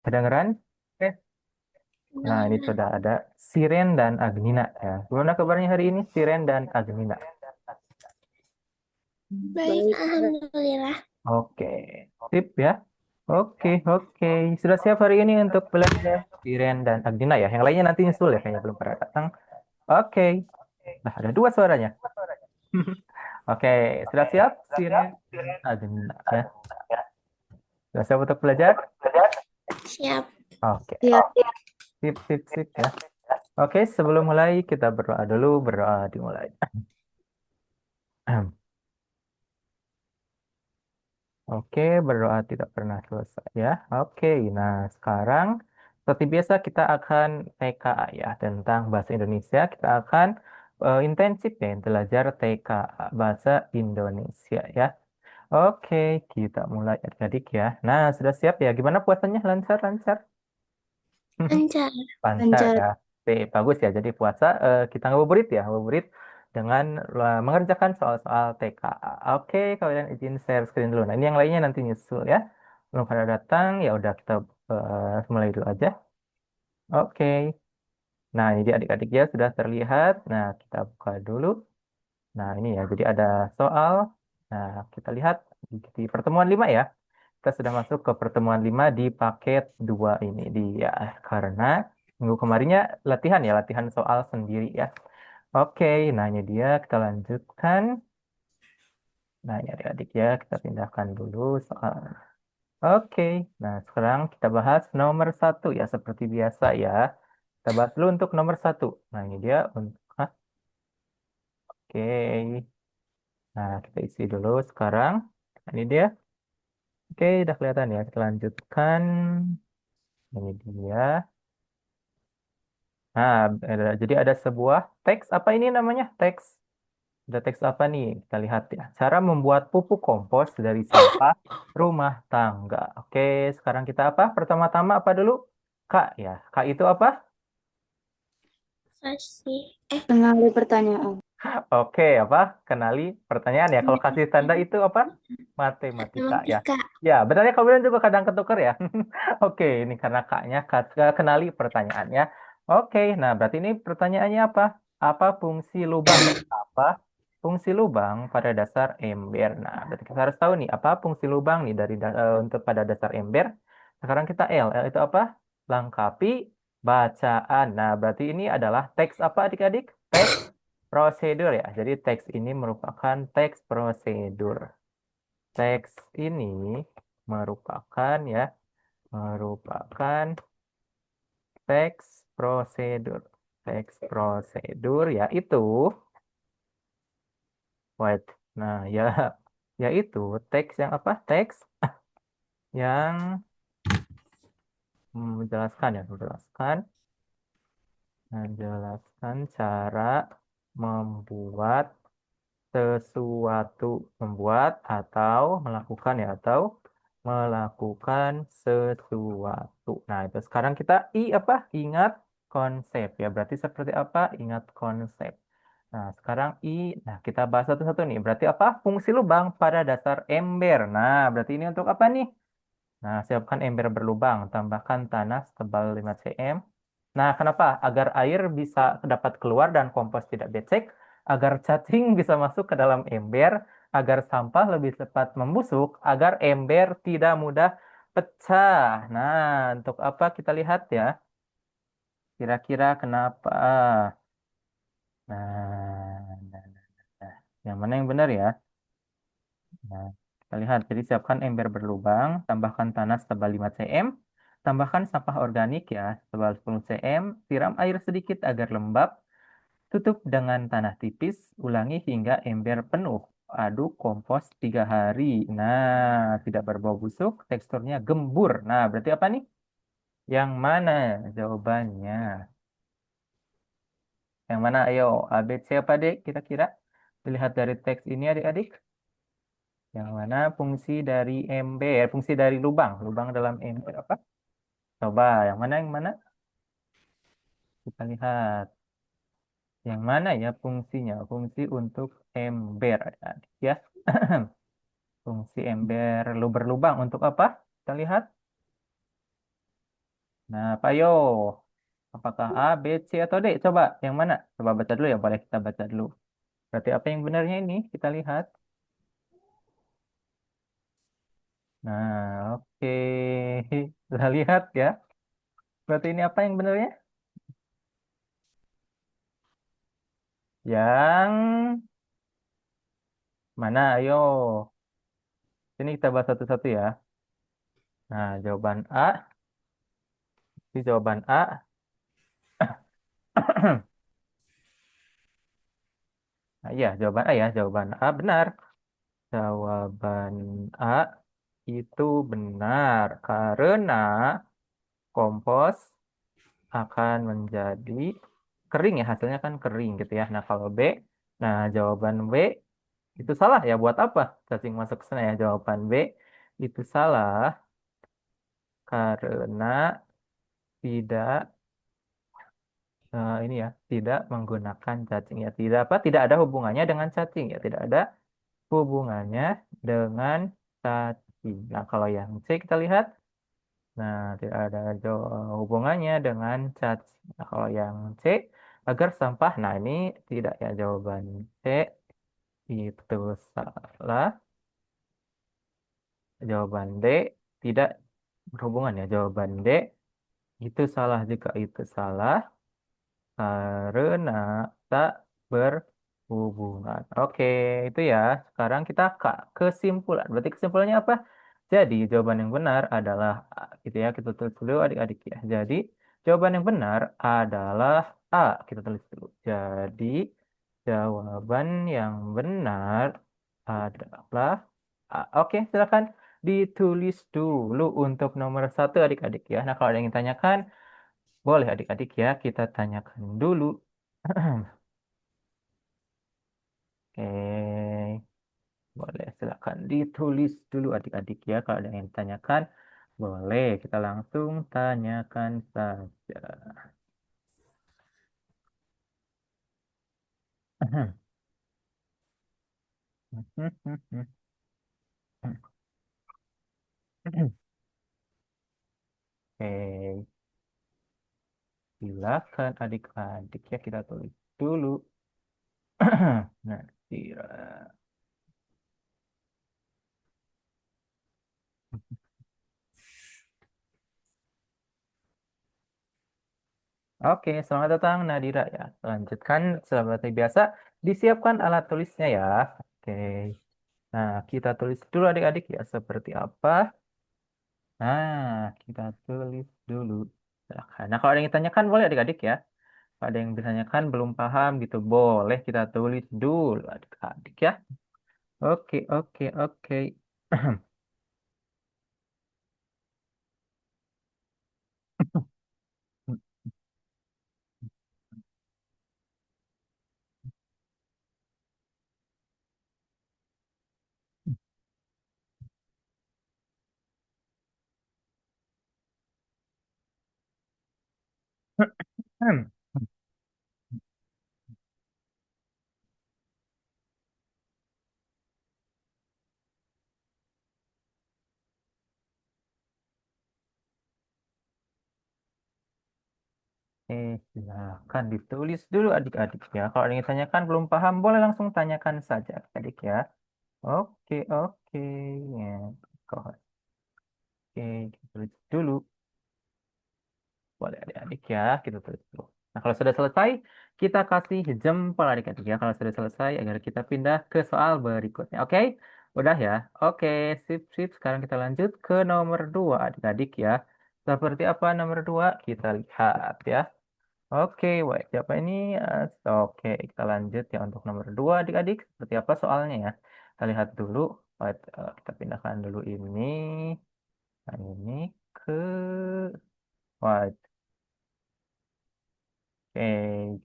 Kedengeran? Oke. Nah, ini Kedengaran. sudah ada Siren dan Agnina ya. Gimana kabarnya hari ini, Siren dan Agnina? Baik, Alhamdulillah. Oke, sip ya. Oke, oke. Sudah siap hari ini untuk belajar Siren dan Agnina ya. Yang lainnya nanti nyusul ya, kayaknya belum pernah datang. Oke. Nah, ada dua suaranya. Oke, sudah siap Siren dan Agnina ya. Sudah siap untuk belajar? Siap. Oke, Iya, sip, sip, sip ya. Oke, sebelum mulai kita berdoa dulu, berdoa dimulai. Oke, berdoa tidak pernah selesai ya. Oke, nah sekarang seperti biasa kita akan TKA ya tentang bahasa Indonesia. Kita akan intensif ya belajar TKA bahasa Indonesia ya. Oke, kita mulai adik-adik ya. Nah, sudah siap ya? Gimana puasanya? Lancar, lancar? Lancar. Lancar lancar. ya. Oke, bagus ya. Jadi puasa kita ngabuburit ya, ngabuburit dengan mengerjakan soal-soal TKA. Oke, kalian izin share screen dulu. Nah, ini yang lainnya nanti nyusul ya. Belum pada datang, ya udah kita mulai dulu aja. Oke. Nah, ini dia adik-adik ya sudah terlihat. Nah, kita buka dulu. Nah, ini ya. Jadi ada soal. Nah, kita lihat di pertemuan 5 ya. Kita sudah masuk ke pertemuan 5 di paket 2 ini dia karena minggu kemarinnya latihan ya, latihan soal sendiri ya. Oke, nanya dia kita lanjutkan. Nah, ya adik-adik ya, kita pindahkan dulu soal. Oke, nah sekarang kita bahas nomor satu ya, seperti biasa ya. Kita bahas dulu untuk nomor satu. Nah, ini dia untuk, oke. Nah, kita isi dulu sekarang. Ini dia. Oke, udah kelihatan ya. Kita lanjutkan. Ini dia. Nah, jadi ada sebuah teks, apa ini namanya? Teks. Ada teks apa nih? Kita lihat ya. Cara membuat pupuk kompos dari sampah rumah tangga. Oke, sekarang kita apa? Pertama-tama apa dulu? Kak ya. Kak itu apa? Kasih. Kenali pertanyaan. Oke, apa? Kenali pertanyaan ya. Kalau kasih tanda itu apa? Matematika ya. Matematika. Ya, benarnya kalian juga kadang ketukar ya. Oke, ini karena kaknya kenali pertanyaannya. Oke, nah berarti ini pertanyaannya apa? Apa fungsi lubang? Apa fungsi lubang pada dasar ember? Nah, berarti kita harus tahu nih apa fungsi lubang nih dari untuk pada dasar ember. Sekarang kita L. L itu apa? Lengkapi bacaan. Nah, berarti ini adalah teks apa adik-adik? Teks prosedur ya. Jadi teks ini merupakan teks prosedur. Teks ini merupakan ya, merupakan teks prosedur. Teks prosedur yaitu, wait, nah ya, yaitu teks yang apa? Teks yang menjelaskan ya, menjelaskan cara membuat sesuatu, membuat atau melakukan ya, atau melakukan sesuatu. Nah, itu sekarang kita apa? Ingat konsep ya. Berarti seperti apa? Ingat konsep. Nah, sekarang nah kita bahas satu-satu nih. Berarti apa? Fungsi lubang pada dasar ember. Nah, berarti ini untuk apa nih? Nah, siapkan ember berlubang, tambahkan tanah setebal 5 cm. Nah, kenapa? Agar air bisa dapat keluar dan kompos tidak becek, agar cacing bisa masuk ke dalam ember, agar sampah lebih cepat membusuk, agar ember tidak mudah pecah. Nah, untuk apa kita lihat ya? Kira-kira kenapa? Nah. Yang mana yang benar ya? Nah, kita lihat. Jadi siapkan ember berlubang, tambahkan tanah setebal 5 cm, tambahkan sampah organik ya setebal 10 cm, siram air sedikit agar lembab, tutup dengan tanah tipis, ulangi hingga ember penuh. Aduk kompos 3 hari. Nah, tidak berbau busuk, teksturnya gembur. Nah, berarti apa nih? Yang mana jawabannya? Yang mana? Ayo, A, B, C apa D? Kira-kira dilihat dari teks ini adik-adik. Yang mana fungsi dari ember, fungsi dari lubang, lubang dalam ember apa? Coba, yang mana, yang mana? Kita lihat. Yang mana ya fungsinya? Fungsi untuk ember, adik-adik ya. Fungsi ember berlubang untuk apa? Kita lihat. Nah, Pak Yo, apakah A, B, C, atau D? Coba, yang mana? Coba baca dulu ya, boleh kita baca dulu. Berarti apa yang benarnya ini? Kita lihat. Nah, oke. Kita lihat ya. Berarti ini apa yang benarnya? Yang mana? Ayo. Ini kita bahas satu-satu ya. Nah, jawaban A. Ini jawaban A. Nah, iya, jawaban A ya. Jawaban A benar. Jawaban A itu benar. Karena kompos akan menjadi kering ya. Hasilnya kan kering gitu ya. Nah, kalau B. Nah, jawaban B itu salah ya. Buat apa? Cacing masuk ke sana ya. Jawaban B itu salah. Karena tidak ini ya tidak menggunakan cacing ya tidak apa tidak ada hubungannya dengan cacing ya tidak ada hubungannya dengan cacing. Nah kalau yang C kita lihat nah tidak ada hubungannya dengan cacing. Nah kalau yang C agar sampah nah ini tidak ya jawaban C itu salah. Jawaban D tidak berhubungan ya jawaban D itu salah jika itu salah karena tak berhubungan. Oke, itu ya. Sekarang kita ke kesimpulan. Berarti kesimpulannya apa? Jadi, jawaban yang benar adalah A. Gitu ya, kita tulis dulu adik-adik ya. Jadi, jawaban yang benar adalah A. Kita tulis dulu. Jadi, jawaban yang benar adalah A. Oke, silakan ditulis dulu untuk nomor satu adik-adik ya. Nah, kalau ada yang ingin tanyakan, boleh adik-adik ya, kita tanyakan dulu. Oke, boleh silakan ditulis dulu adik-adik ya. Kalau ada yang ditanyakan, boleh kita langsung tanyakan saja. Oke, silakan adik-adik ya kita tulis dulu. Nah, oke, selamat datang Nadira ya. Lanjutkan seperti biasa. Disiapkan alat tulisnya ya. Oke. Nah, kita tulis dulu adik-adik ya seperti apa. Nah, kita tulis dulu. Silakan. Nah, kalau ada yang ditanyakan boleh adik-adik ya. Kalau ada yang ditanyakan belum paham gitu, boleh kita tulis dulu adik-adik ya. Oke, oke, oke. Silakan ditulis dulu adik-adik ya. Kalau ada yang ditanyakan belum paham, boleh langsung tanyakan saja adik-adik ya. Oke, oke. Ya, oke, kita tulis dulu. Boleh adik-adik ya, kita tulis dulu. Nah, kalau sudah selesai, kita kasih jempol adik-adik ya. Kalau sudah selesai, agar kita pindah ke soal berikutnya. Oke? Udah ya? Oke, sip, sip. Sekarang kita lanjut ke nomor 2 adik-adik ya. Seperti apa nomor 2? Kita lihat ya. Oke, baik. Siapa ini? Oke, kita lanjut ya untuk nomor 2 adik-adik. Seperti apa soalnya ya? Kita lihat dulu. Baik, kita pindahkan dulu ini. Nah, ini ke... Wah, oke,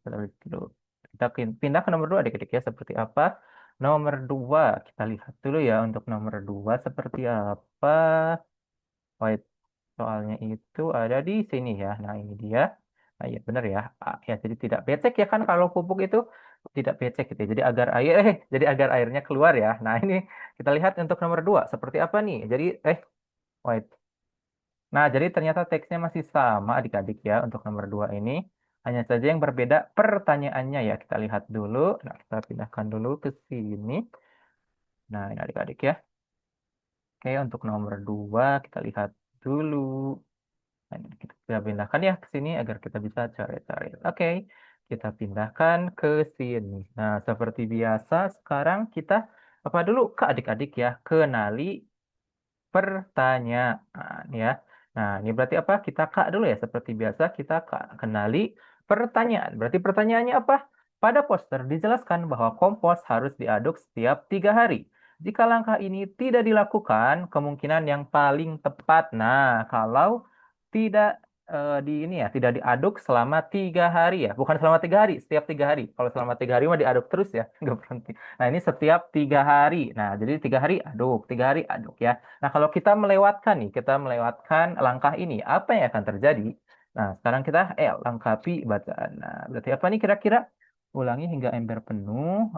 kita lihat dulu. Kita pindah ke nomor 2 adik-adik ya. Seperti apa? Nomor 2 kita lihat dulu ya untuk nomor 2 seperti apa. Wait, soalnya itu ada di sini ya. Nah, ini dia. Nah, iya benar ya. Ya, jadi tidak becek ya kan kalau pupuk itu tidak becek gitu ya. Jadi agar air jadi agar airnya keluar ya. Nah, ini kita lihat untuk nomor 2 seperti apa nih? Jadi wait. Nah, jadi ternyata teksnya masih sama adik-adik ya untuk nomor 2 ini. Hanya saja yang berbeda pertanyaannya ya. Kita lihat dulu. Nah, kita pindahkan dulu ke sini. Nah, ini adik-adik ya. Oke, untuk nomor 2 kita lihat dulu. Nah, ini kita pindahkan ya ke sini agar kita bisa cari-cari. Oke, kita pindahkan ke sini. Nah, seperti biasa sekarang kita apa dulu ke adik-adik ya? Kenali pertanyaan ya. Nah, ini berarti apa? Kita kak dulu ya. Seperti biasa kita kak kenali pertanyaan. Berarti pertanyaannya apa? Pada poster dijelaskan bahwa kompos harus diaduk setiap 3 hari. Jika langkah ini tidak dilakukan, kemungkinan yang paling tepat. Nah, kalau tidak di ini ya, tidak diaduk selama 3 hari ya. Bukan selama 3 hari, setiap 3 hari. Kalau selama 3 hari mah diaduk terus ya, nggak berhenti. Nah, ini setiap 3 hari. Nah, jadi 3 hari aduk, 3 hari aduk ya. Nah, kalau kita melewatkan nih, kita melewatkan langkah ini, apa yang akan terjadi? Nah, sekarang kita lengkapi bacaan. Nah, berarti apa nih kira-kira? Ulangi hingga ember penuh.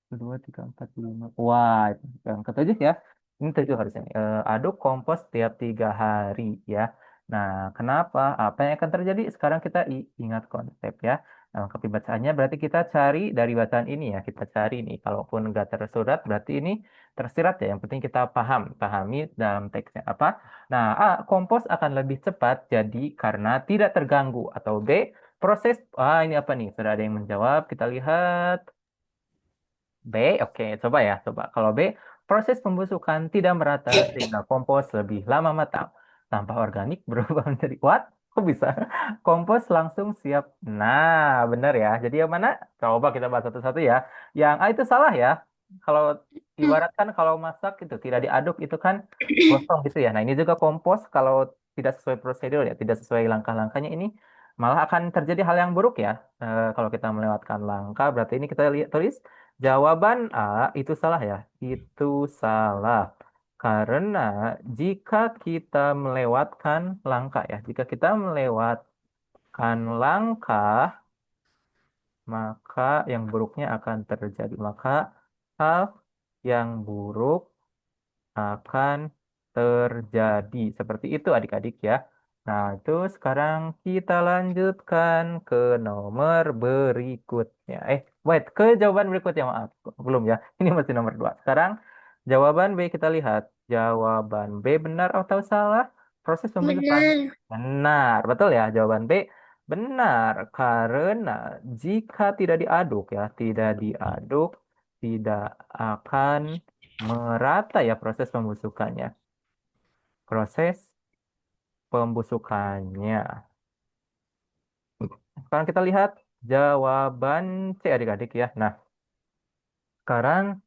Dua, tiga, empat, lima. Wah, itu yang ketujuh ya. Ini tujuh harusnya. Aduk kompos tiap 3 hari ya. Nah, kenapa? Apa yang akan terjadi? Sekarang kita ingat konsep ya. Nah, lengkapi bacaannya berarti kita cari dari bacaan ini ya. Kita cari nih. Kalaupun nggak tersurat, berarti ini tersirat ya. Yang penting kita pahami dalam teksnya apa. Nah, A, kompos akan lebih cepat jadi karena tidak terganggu. Atau B, proses, ini apa nih? Sudah ada yang menjawab. Kita lihat. B, oke, coba ya, coba. Kalau B, proses pembusukan tidak merata sehingga kompos lebih lama matang. Sampah organik berubah menjadi what? Kok bisa? Kompos langsung siap. Nah, benar ya. Jadi yang mana? Coba kita bahas satu-satu ya. Yang A itu salah ya. Kalau ibaratkan kalau masak itu tidak diaduk itu kan gosong gitu ya. Nah, ini juga kompos kalau tidak sesuai prosedur ya, tidak sesuai langkah-langkahnya ini malah akan terjadi hal yang buruk ya. Kalau kita melewatkan langkah, berarti ini kita lihat tulis jawaban A itu salah ya. Itu salah. Karena jika kita melewatkan langkah ya, jika kita melewatkan langkah, maka yang buruknya akan terjadi. Maka hal yang buruk akan terjadi. Seperti itu adik-adik ya. Nah, itu sekarang kita lanjutkan ke nomor berikutnya. Wait, ke jawaban berikutnya, maaf. Belum ya, ini masih nomor 2. Sekarang jawaban B kita lihat. Jawaban B benar atau salah? Proses pembentukan. Benar. Benar, betul ya. Jawaban B benar. Karena jika tidak diaduk ya, tidak diaduk, tidak akan merata ya proses pembusukannya. Proses pembusukannya. Sekarang kita lihat jawaban C adik-adik ya. Nah, sekarang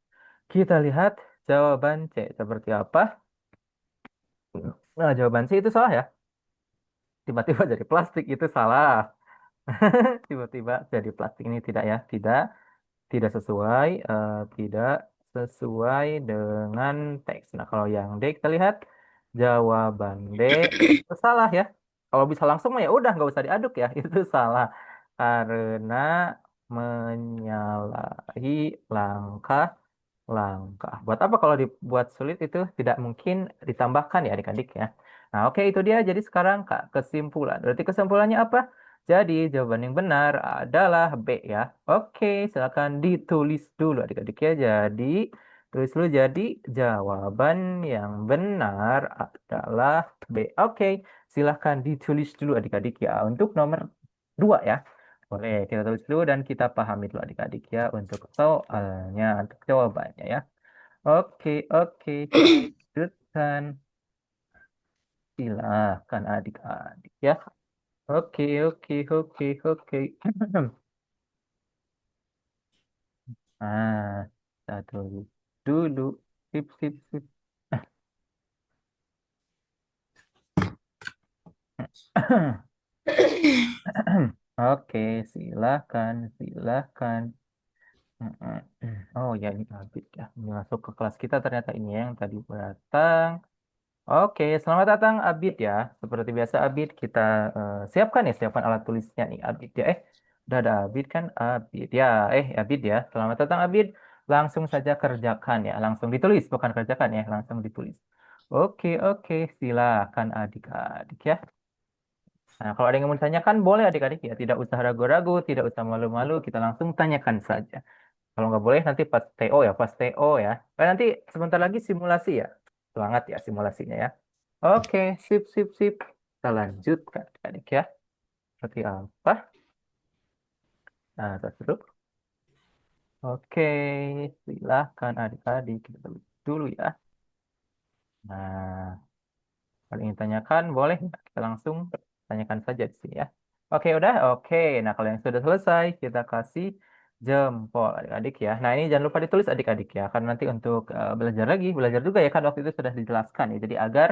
kita lihat jawaban C seperti apa. Nah, jawaban C itu salah ya. Tiba-tiba jadi plastik itu salah. Tiba-tiba jadi plastik ini tidak ya. Tidak sesuai, tidak sesuai dengan teks. Nah, kalau yang D kita lihat jawaban D itu salah ya. Kalau bisa langsung mah ya udah nggak usah diaduk ya, itu salah karena menyalahi langkah langkah. Buat apa kalau dibuat sulit itu tidak mungkin ditambahkan ya adik-adik ya. Nah, oke itu dia. Jadi sekarang Kak kesimpulan. Berarti kesimpulannya apa? Jadi jawaban yang benar adalah B ya. Oke, silakan ditulis dulu adik-adik ya. Jadi tulis dulu jadi jawaban yang benar adalah B. Oke, silakan ditulis dulu adik-adik ya untuk nomor 2 ya. Boleh, kita tulis dulu dan kita pahami dulu adik-adik ya untuk soalnya, untuk jawabannya ya. Oke, oke, kita lanjutkan. Silakan adik-adik ya. Oke, oke, oke, oke. Ah, kita tulis dulu. Sip, sip, sip. Oke, silakan, silakan. Oh ya, ini Abid ya. Ini masuk ke kelas kita ternyata ini yang tadi datang. Oke, selamat datang Abid ya. Seperti biasa Abid kita siapkan ya, siapkan alat tulisnya nih Abid ya. Udah ada Abid kan? Abid ya. Abid ya. Selamat datang Abid. Langsung saja kerjakan ya. Langsung ditulis, bukan kerjakan ya. Langsung ditulis. Oke, oke, silakan adik-adik ya. Nah, kalau ada yang mau ditanyakan, boleh adik-adik ya. Tidak usah ragu-ragu, tidak usah malu-malu, kita langsung tanyakan saja. Kalau nggak boleh, nanti pas TO ya, pas TO ya. Nanti sebentar lagi simulasi ya. Semangat ya simulasinya ya. Oke, sip, sip, sip. Kita lanjutkan adik-adik ya. Seperti apa? Nah, tos dulu. Oke, silahkan adik-adik. Kita tulis dulu ya. Nah, kalau ingin tanyakan, boleh ya. Kita langsung tanyakan saja di sini ya. Oke, udah? Oke. Nah, kalau yang sudah selesai, kita kasih jempol adik-adik ya. Nah, ini jangan lupa ditulis adik-adik ya. Karena nanti untuk belajar lagi, belajar juga ya kan waktu itu sudah dijelaskan ya. Jadi agar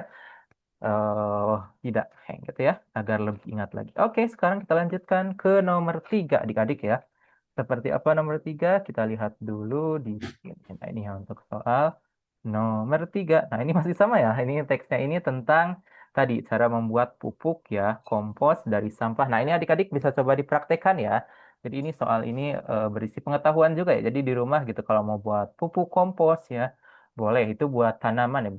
eh tidak hang gitu ya. Agar lebih ingat lagi. Oke, sekarang kita lanjutkan ke nomor 3 adik-adik ya. Seperti apa nomor 3? Kita lihat dulu di sini. Nah, ini ya untuk soal nomor 3. Nah, ini masih sama ya. Ini teksnya ini tentang tadi cara membuat pupuk ya, kompos dari sampah. Nah, ini adik-adik bisa coba dipraktekkan ya. Jadi ini soal ini berisi pengetahuan juga ya. Jadi di rumah gitu kalau mau buat pupuk kompos ya, boleh itu buat tanaman ya,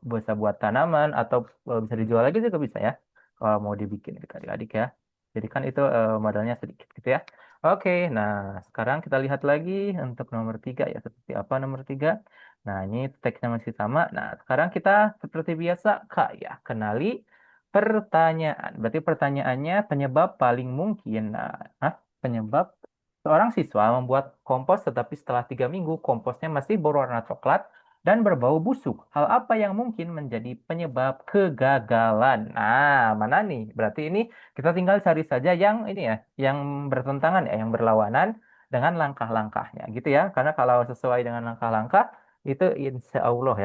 bisa buat tanaman atau bisa dijual lagi juga bisa ya. Kalau mau dibikin gitu, adik-adik ya. Jadi kan itu modalnya sedikit gitu ya. Oke, nah sekarang kita lihat lagi untuk nomor 3 ya. Seperti apa nomor 3? Nah ini teksnya masih sama. Nah sekarang kita seperti biasa Kak ya. Kenali pertanyaan. Berarti pertanyaannya penyebab paling mungkin. Nah, penyebab seorang siswa membuat kompos tetapi setelah 3 minggu komposnya masih berwarna coklat dan berbau busuk. Hal apa yang mungkin menjadi penyebab kegagalan? Nah, mana nih? Berarti ini kita tinggal cari saja yang ini ya, yang bertentangan ya, yang berlawanan dengan langkah-langkahnya gitu ya. Karena kalau sesuai dengan langkah-langkah itu insya Allah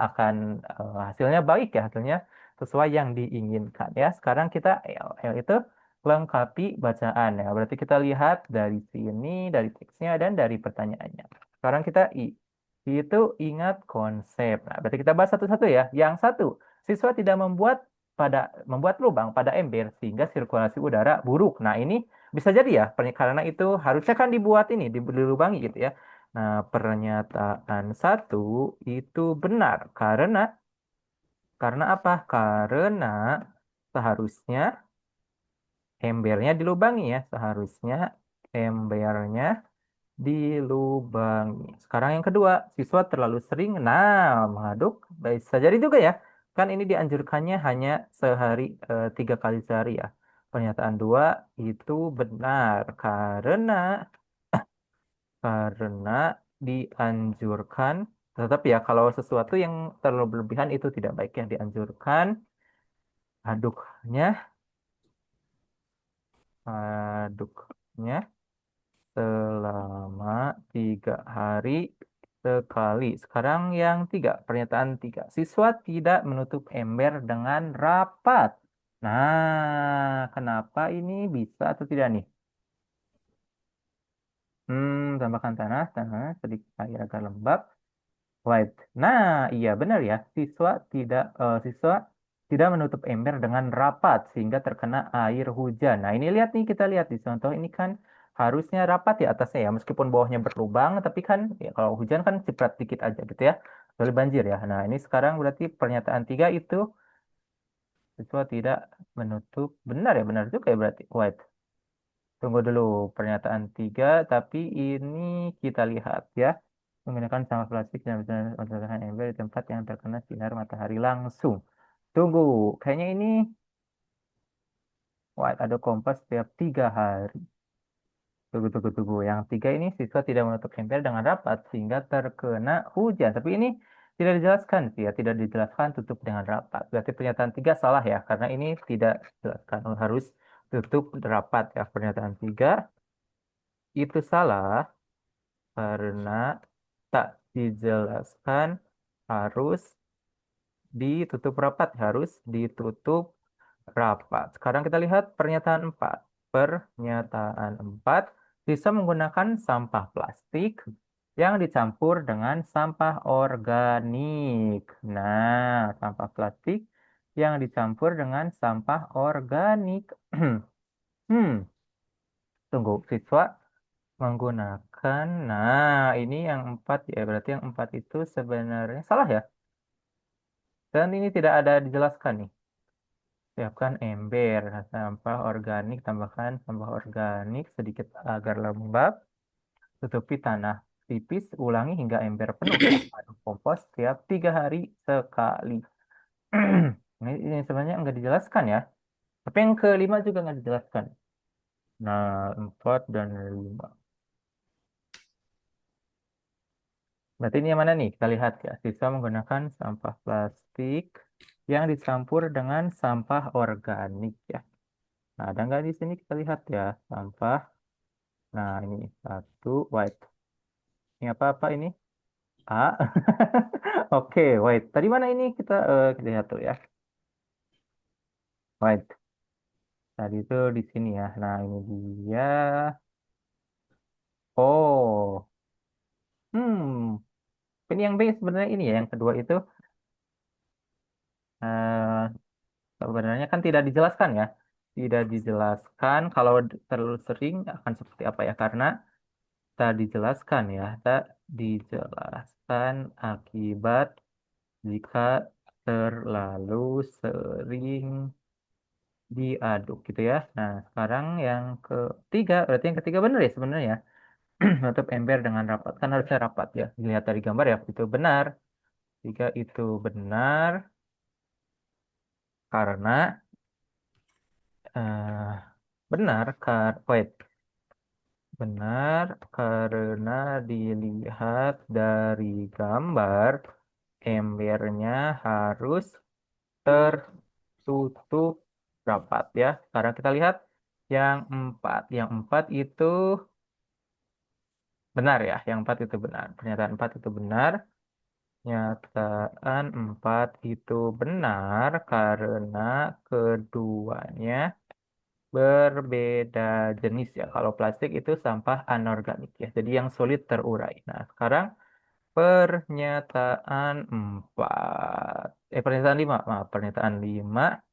akan hasilnya baik ya, hasilnya sesuai yang diinginkan ya. Sekarang kita L itu lengkapi bacaan ya. Berarti kita lihat dari sini, dari teksnya dan dari pertanyaannya. Sekarang kita I. Itu ingat konsep. Nah, berarti kita bahas satu-satu ya. Yang satu, siswa tidak membuat lubang pada ember sehingga sirkulasi udara buruk. Nah, ini bisa jadi ya, karena itu harusnya kan dibuat ini, dilubangi gitu ya. Nah, pernyataan satu itu benar karena apa? Karena seharusnya embernya dilubangi ya, seharusnya embernya dilubangi. Sekarang yang kedua, siswa terlalu sering mengaduk. Bisa jadi juga ya. Kan ini dianjurkannya hanya sehari 3 kali sehari ya. Pernyataan dua itu benar karena dianjurkan. Tetapi ya kalau sesuatu yang terlalu berlebihan itu tidak baik ya dianjurkan aduknya aduknya selama 3 hari sekali. Sekarang yang tiga, pernyataan tiga. Siswa tidak menutup ember dengan rapat. Nah, kenapa ini bisa atau tidak nih? Tambahkan tanah sedikit air agar lembab. White. Nah, iya benar ya. Siswa tidak menutup ember dengan rapat sehingga terkena air hujan. Nah, ini lihat nih kita lihat di contoh ini kan harusnya rapat di atasnya ya, meskipun bawahnya berlubang, tapi kan ya kalau hujan kan ciprat dikit aja gitu ya. Kecuali banjir ya. Nah, ini sekarang berarti pernyataan tiga itu siswa tidak menutup. Benar ya, benar juga ya berarti. White. Tunggu dulu pernyataan tiga, tapi ini kita lihat ya. Menggunakan sampah plastik dan menggunakan ember di tempat yang terkena sinar matahari langsung. Tunggu, kayaknya ini ada kompas setiap 3 hari. Tunggu, tunggu, tunggu. Yang tiga ini siswa tidak menutup ember dengan rapat sehingga terkena hujan. Tapi ini tidak dijelaskan sih ya, tidak dijelaskan tutup dengan rapat. Berarti pernyataan tiga salah ya, karena ini tidak dijelaskan. Harus tutup rapat ya. Pernyataan tiga itu salah karena tak dijelaskan harus ditutup rapat, harus ditutup rapat. Sekarang kita lihat pernyataan 4. Pernyataan 4, bisa menggunakan sampah plastik yang dicampur dengan sampah organik. Nah, sampah plastik yang dicampur dengan sampah organik. Hmm, tunggu, siswa menggunakan. Nah, ini yang 4 ya, berarti yang 4 itu sebenarnya salah ya. Dan ini tidak ada dijelaskan nih. Siapkan ember, sampah organik, tambahkan sampah organik sedikit agar lembab. Tutupi tanah tipis, ulangi hingga ember penuh. Aduk kompos setiap 3 hari sekali. Ini sebenarnya nggak dijelaskan ya. Tapi yang kelima juga nggak dijelaskan. Nah, 4 dan 5. Berarti ini yang mana nih? Kita lihat ya. Siswa menggunakan sampah plastik yang dicampur dengan sampah organik ya. Nah, ada nggak di sini kita lihat ya. Sampah. Nah, ini satu white. Ini apa-apa ini? A. Oke, white. Tadi mana ini kita lihat tuh ya. White. Tadi itu di sini ya. Nah, ini dia. Oh. Hmm. Ini yang B sebenarnya ini ya. Yang kedua itu eh sebenarnya kan tidak dijelaskan ya. Tidak dijelaskan kalau terlalu sering akan seperti apa ya. Karena tak dijelaskan ya. Tak dijelaskan akibat jika terlalu sering diaduk gitu ya. Nah, sekarang yang ketiga, berarti yang ketiga benar ya sebenarnya ya. Menutup ember dengan rapat. Kan harusnya rapat ya. Dilihat dari gambar ya, itu benar. Jika itu benar, karena eh wait, benar karena dilihat dari gambar, embernya harus tertutup rapat ya. Sekarang kita lihat yang empat. Yang empat itu benar ya. Yang empat itu benar. Pernyataan empat itu benar. Nyataan 4 itu benar karena keduanya berbeda jenis ya. Kalau plastik itu sampah anorganik ya. Jadi yang sulit terurai. Nah, sekarang pernyataan 4. Pernyataan 5. Maaf, pernyataan 5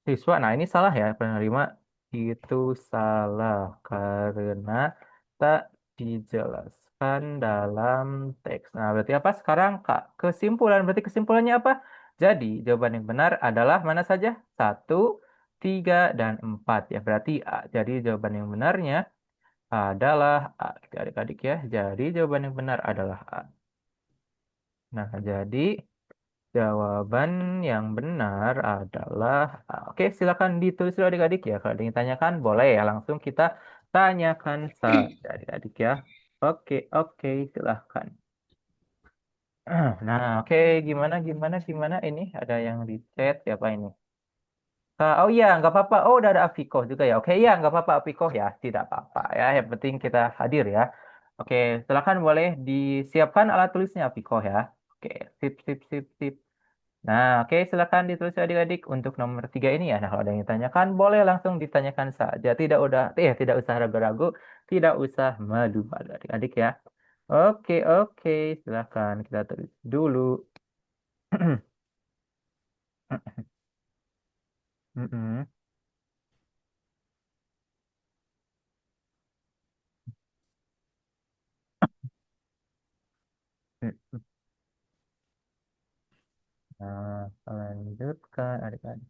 siswa. Nah, ini salah ya. Pernyataan 5 itu salah karena tak dijelaskan dalam teks. Nah, berarti apa sekarang, Kak? Kesimpulan. Berarti kesimpulannya apa? Jadi, jawaban yang benar adalah mana saja? 1, 3, dan 4 ya. Berarti A. Jadi, jawaban yang benarnya adalah A. Adik-adik ya. Jadi, jawaban yang benar adalah A. Nah, jadi jawaban yang benar adalah A. Oke, silakan ditulis dulu adik-adik ya. Kalau ada yang ditanyakan, boleh ya. Langsung kita tanyakan saja adik-adik ya. Oke, oke, silahkan. Nah, oke, gimana ini? Ada yang di chat, siapa ini? Oh iya, nggak apa-apa. Oh, udah ada Afiko juga ya. Oke, iya, nggak apa-apa Afiko ya. Tidak apa-apa ya. Yang penting kita hadir ya. Oke, silakan boleh disiapkan alat tulisnya Afiko ya. Oke, sip, sip, sip, sip. Nah, oke, silakan ditulis adik-adik untuk nomor 3 ini ya. Nah, kalau ada yang ditanyakan, boleh langsung ditanyakan saja. Tidak usah ragu-ragu, tidak usah malu-malu adik-adik ya. Oke, oke, silakan kita tulis dulu. Mm-mm. Nah, lanjutkan adik-adik.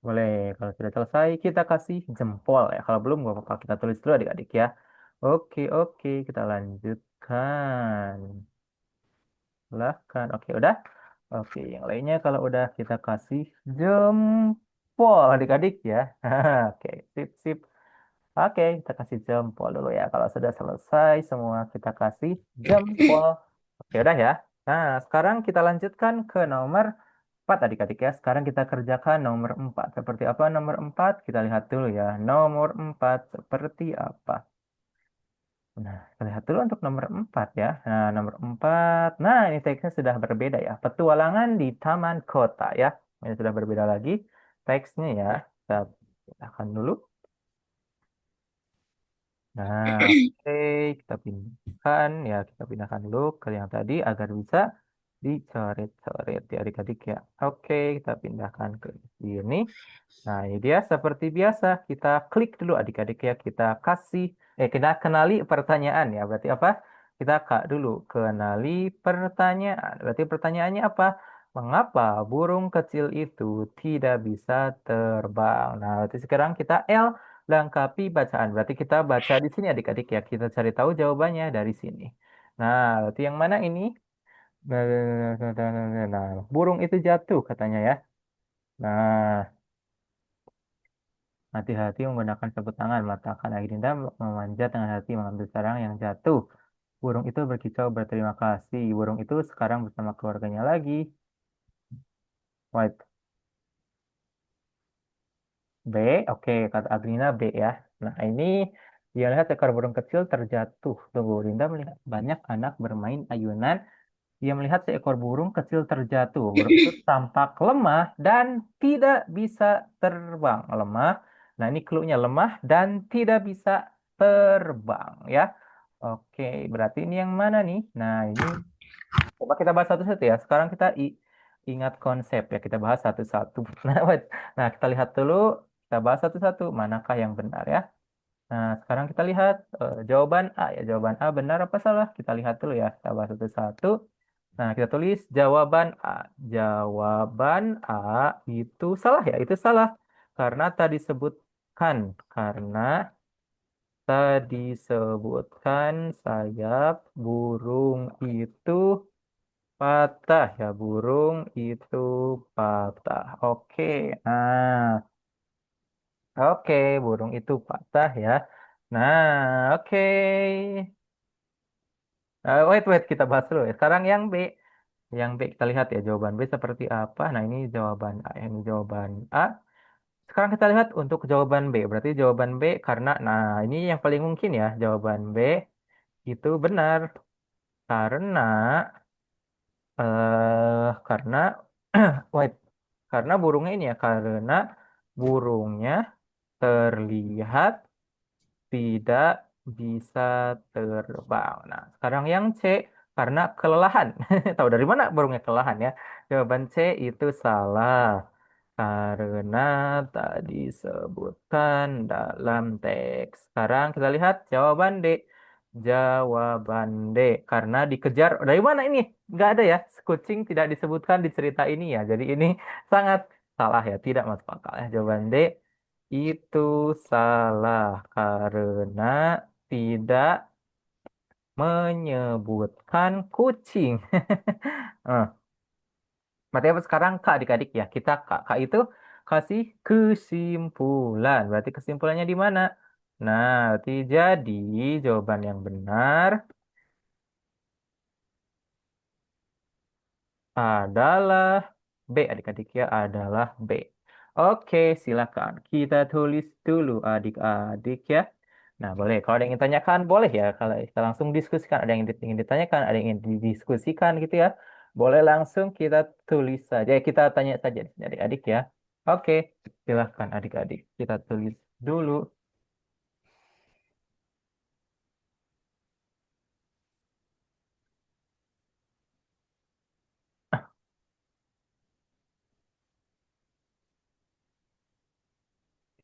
Boleh, kalau sudah selesai kita kasih jempol ya. Kalau belum, nggak apa-apa. Kita tulis dulu adik-adik ya. Oke, oke, kita lanjutkan. Silahkan. Oke, udah. Oke, yang lainnya kalau udah kita kasih jempol adik-adik ya. Oke, sip, sip. Oke, kita kasih jempol dulu ya. Kalau sudah selesai semua kita kasih jempol. Oke, udah ya. Nah, sekarang kita lanjutkan ke nomor 4 adik-adik ya. Sekarang kita kerjakan nomor 4. Seperti apa nomor 4? Kita lihat dulu ya. Nomor 4 seperti apa? Nah, kita lihat dulu untuk nomor 4 ya. Nah, nomor 4. Nah, ini teksnya sudah berbeda ya. Petualangan di Taman Kota ya. Ini sudah berbeda lagi teksnya ya. Kita pindahkan dulu. Nah, oke. Kita pindahkan ya. Kita pindahkan dulu ke yang tadi agar bisa dicoret-coret ya adik-adik ya. Oke, kita pindahkan ke sini. Nah, ini dia seperti biasa kita klik dulu adik-adik ya. Kita kenali pertanyaan ya. Berarti apa? kita Kak dulu. Kenali pertanyaan. Berarti pertanyaannya apa? Mengapa burung kecil itu tidak bisa terbang? Nah, berarti sekarang kita L lengkapi bacaan. Berarti kita baca di sini adik-adik ya. Kita cari tahu jawabannya dari sini. Nah, berarti yang mana ini? Nah, burung itu jatuh katanya ya. Nah, hati-hati menggunakan sapu tangan, meletakkan air indah, memanjat dengan hati mengambil sarang yang jatuh. Burung itu berkicau berterima kasih. Burung itu sekarang bersama keluarganya lagi. White B, oke, kata Agrina B ya. Nah, ini dia lihat ekor burung kecil terjatuh. Tunggu, Linda melihat banyak anak bermain ayunan. Dia melihat seekor burung kecil terjatuh. Burung itu tampak lemah dan tidak bisa terbang. Lemah. Nah, ini clue-nya lemah dan tidak bisa terbang ya. Oke, berarti ini yang mana nih? Nah, ini coba kita bahas satu-satu ya. Sekarang kita ingat konsep ya. Kita bahas satu-satu. Nah, nah, kita lihat dulu. Kita bahas satu-satu. Manakah yang benar ya? Nah, sekarang kita lihat jawaban A ya. Jawaban A benar apa salah? Kita lihat dulu ya. Kita bahas satu-satu. Nah, kita tulis jawaban A. Jawaban A itu salah ya. Itu salah. Karena tadi sebutkan. Karena tadi sebutkan sayap burung itu patah ya. Burung itu patah. Oke. Nah, oke. Burung itu patah ya. Nah, oke. Wait, kita bahas dulu ya. Sekarang yang B. Yang B kita lihat ya jawaban B seperti apa. Nah ini jawaban A. Ini jawaban A. Sekarang kita lihat untuk jawaban B. Berarti jawaban B karena, nah ini yang paling mungkin ya. Jawaban B itu benar. Karena, karena, wait. Karena burungnya ini ya. Karena burungnya terlihat tidak bisa terbang. Nah, sekarang yang C, karena kelelahan. Tahu dari mana burungnya kelelahan ya? Jawaban C itu salah. Karena tadi disebutkan dalam teks. Sekarang kita lihat jawaban D. Jawaban D. Karena dikejar. Dari mana ini? Nggak ada ya. Kucing tidak disebutkan di cerita ini ya. Jadi ini sangat salah ya. Tidak masuk akal ya. Jawaban D itu salah karena tidak menyebutkan kucing. Eh, Berarti apa sekarang Kak adik-adik ya. Kita Kak itu kasih kesimpulan. Berarti kesimpulannya di mana? Nah, berarti jadi jawaban yang benar adalah B adik-adik ya adalah B. Oke, silakan kita tulis dulu adik-adik ya. Nah, boleh. Kalau ada yang ingin tanyakan, boleh ya. Kalau kita langsung diskusikan, ada yang ingin ditanyakan, ada yang ingin didiskusikan gitu ya. Boleh langsung kita tulis saja. Kita tanya saja di sini adik-adik ya. Oke, silahkan adik-adik. Kita tulis dulu.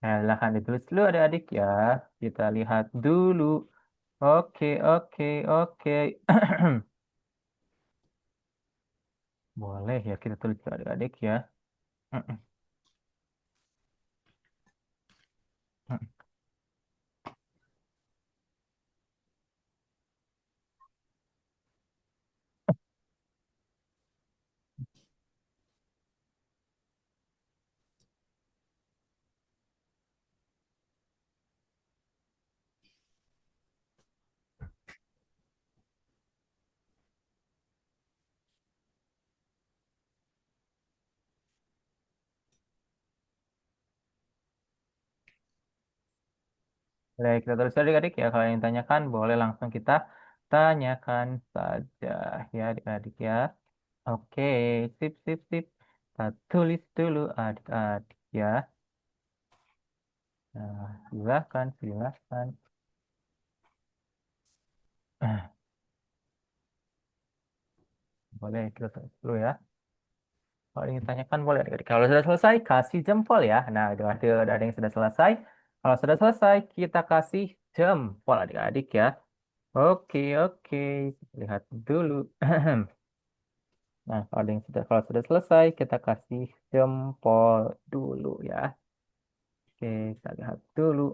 Nah, silahkan ditulis dulu adik-adik ya. Kita lihat dulu. Oke, oke, oke. Boleh ya kita tulis ke adik-adik ya. Boleh kita tulis adik-adik ya. Kalau yang tanyakan boleh langsung kita tanyakan saja ya adik-adik ya. Oke, sip, sip, sip. Kita tulis dulu adik-adik ya. Nah, silahkan, silahkan. Boleh kita tulis dulu ya. Kalau ingin tanyakan boleh adik-adik. Kalau sudah selesai, kasih jempol ya. Nah, udah ada yang sudah selesai. Kalau sudah selesai, kita kasih jempol adik-adik ya. Oke, oke. Lihat dulu. Nah, kalau sudah selesai, kita kasih jempol dulu ya. Oke, kita lihat dulu.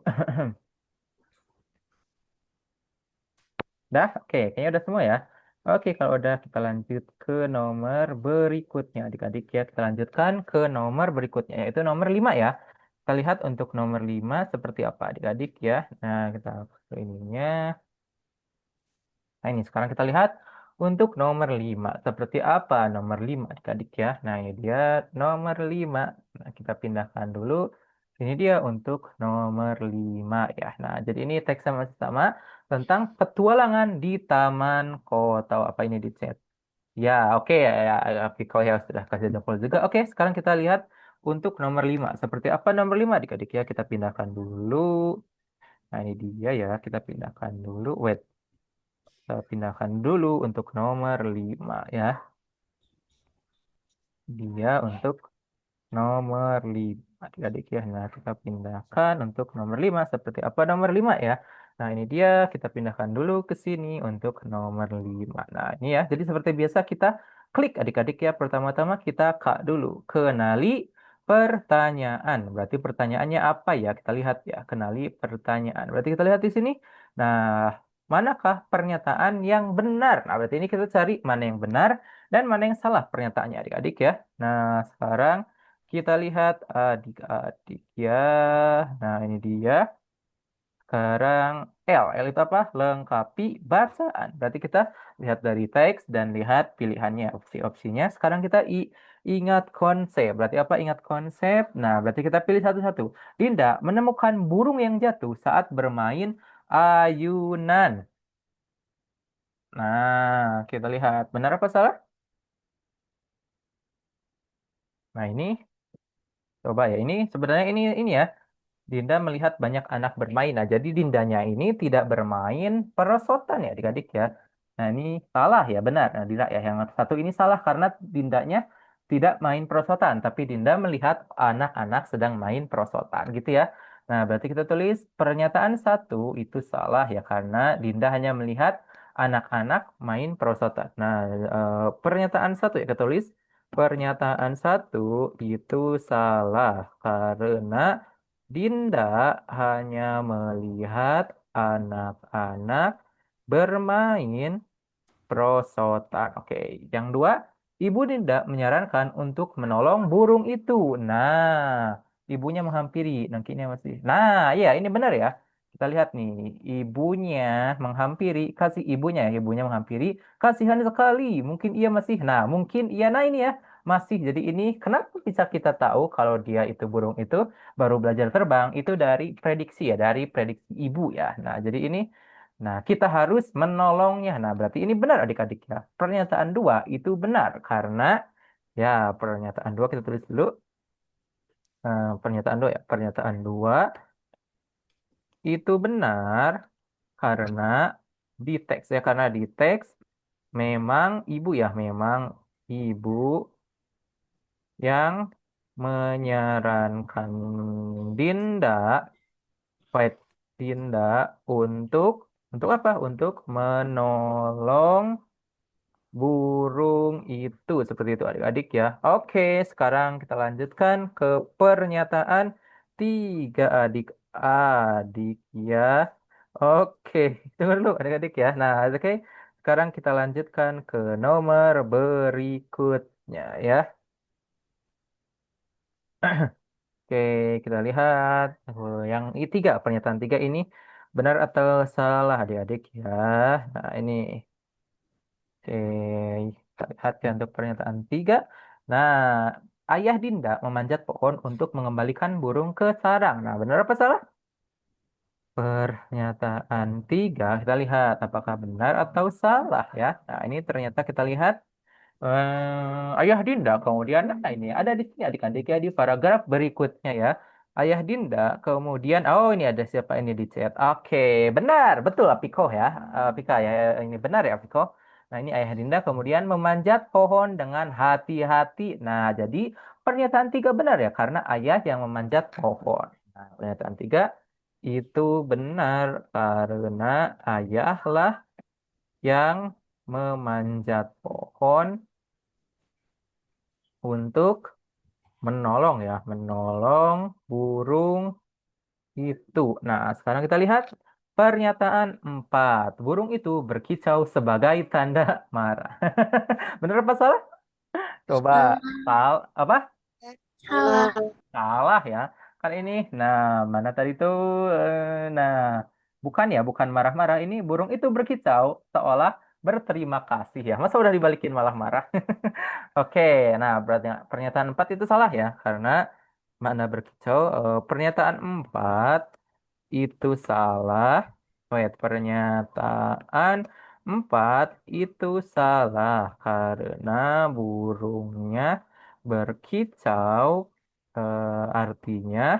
Dah, oke, kayaknya udah semua ya. Oke, kalau udah kita lanjut ke nomor berikutnya, adik-adik ya. Kita lanjutkan ke nomor berikutnya, yaitu nomor 5 ya. Kita lihat untuk nomor 5 seperti apa adik-adik ya. Nah, kita ke ininya. Nah, ini sekarang kita lihat untuk nomor 5. Seperti apa nomor 5 adik-adik ya. Nah, ini dia nomor 5. Nah, kita pindahkan dulu. Ini dia untuk nomor 5 ya. Nah, jadi ini teksnya masih sama tentang petualangan di Taman Kota. Apa ini di chat? Ya, oke ya, ya, Piko ya sudah kasih jempol juga. Oke, sekarang kita lihat untuk nomor 5. Seperti apa nomor 5 adik-adik ya. Kita pindahkan dulu. Nah, ini dia ya. Kita pindahkan dulu. Wait. Kita pindahkan dulu untuk nomor 5 ya. Dia untuk nomor 5 adik-adik ya. Nah, kita pindahkan untuk nomor 5. Seperti apa nomor 5 ya? Nah, ini dia kita pindahkan dulu ke sini untuk nomor 5. Nah, ini ya. Jadi seperti biasa kita klik adik-adik ya. Pertama-tama kita kak dulu. Kenali pertanyaan. Berarti pertanyaannya apa ya? Kita lihat ya. Kenali pertanyaan. Berarti kita lihat di sini. Nah, manakah pernyataan yang benar? Nah, berarti ini kita cari mana yang benar dan mana yang salah pernyataannya adik-adik ya. Nah, sekarang kita lihat adik-adik ya. Nah, ini dia. Sekarang L itu apa? Lengkapi bacaan. Berarti kita lihat dari teks dan lihat pilihannya, opsi-opsinya. Sekarang kita ingat konsep. Berarti apa? Ingat konsep. Nah, berarti kita pilih satu-satu. Dinda menemukan burung yang jatuh saat bermain ayunan. Nah, kita lihat. Benar apa salah? Nah, ini coba ya. Ini sebenarnya ini ya. Dinda melihat banyak anak bermain. Nah, jadi Dindanya ini tidak bermain perosotan ya adik-adik ya. Nah, ini salah ya, benar. Nah, Dinda ya, yang satu ini salah karena Dindanya tidak main perosotan. Tapi Dinda melihat anak-anak sedang main perosotan gitu ya. Nah, berarti kita tulis pernyataan satu itu salah ya karena Dinda hanya melihat anak-anak main perosotan. Nah, pernyataan satu ya kita tulis pernyataan satu itu salah karena Dinda hanya melihat anak-anak bermain perosotan. Oke, yang dua, Ibu Dinda menyarankan untuk menolong burung itu. Nah, ibunya menghampiri. Nangkinya masih. Nah, iya ini benar ya. Kita lihat nih, ibunya menghampiri, kasih ibunya menghampiri, kasihan sekali. Mungkin ia masih. Nah, mungkin ia nah ini ya, masih. Jadi ini kenapa bisa kita tahu kalau dia itu burung itu baru belajar terbang itu dari prediksi ya, dari prediksi ibu ya. Nah, jadi ini Nah, kita harus menolongnya. Nah, berarti ini benar adik-adik ya. Pernyataan dua itu benar karena ya pernyataan dua kita tulis dulu. Pernyataan dua ya. Pernyataan dua itu benar karena di teks ya. Karena di teks memang ibu ya. Memang ibu yang menyarankan Dinda, Fight Dinda untuk apa? Untuk menolong burung itu seperti itu adik-adik ya. Oke, sekarang kita lanjutkan ke pernyataan tiga adik-adik ya. Oke, tunggu dulu adik-adik ya. Nah, oke. Sekarang kita lanjutkan ke nomor berikutnya ya. Oke, kita lihat. Yang tiga, pernyataan tiga ini benar atau salah adik-adik ya. Nah, ini. Oke, kita lihat ya untuk pernyataan tiga. Nah, ayah Dinda memanjat pohon untuk mengembalikan burung ke sarang. Nah, benar apa salah? Pernyataan tiga, kita lihat apakah benar atau salah ya. Nah, ini ternyata kita lihat Ayah Dinda kemudian nah ini ada di sini adik-adik ya di paragraf berikutnya ya. Ayah Dinda kemudian oh ini ada siapa ini di chat. Oke, benar, betul Apiko ya. Apika ya ini benar ya Apiko. Nah, ini Ayah Dinda kemudian memanjat pohon dengan hati-hati. Nah, jadi pernyataan tiga benar ya karena ayah yang memanjat pohon. Nah, pernyataan tiga itu benar karena ayahlah yang memanjat pohon untuk menolong ya, menolong burung itu. Nah, sekarang kita lihat pernyataan 4. Burung itu berkicau sebagai tanda marah. Bener apa salah? Coba Salah. apa? Salah. Salah ya. Kan ini, nah mana tadi tuh, nah bukan ya, bukan marah-marah. Ini burung itu berkicau seolah berterima kasih ya. Masa udah dibalikin malah marah? Oke, nah berarti pernyataan 4 itu salah ya, karena makna berkicau. Pernyataan 4 itu salah. Wait, pernyataan 4 itu salah karena burungnya berkicau artinya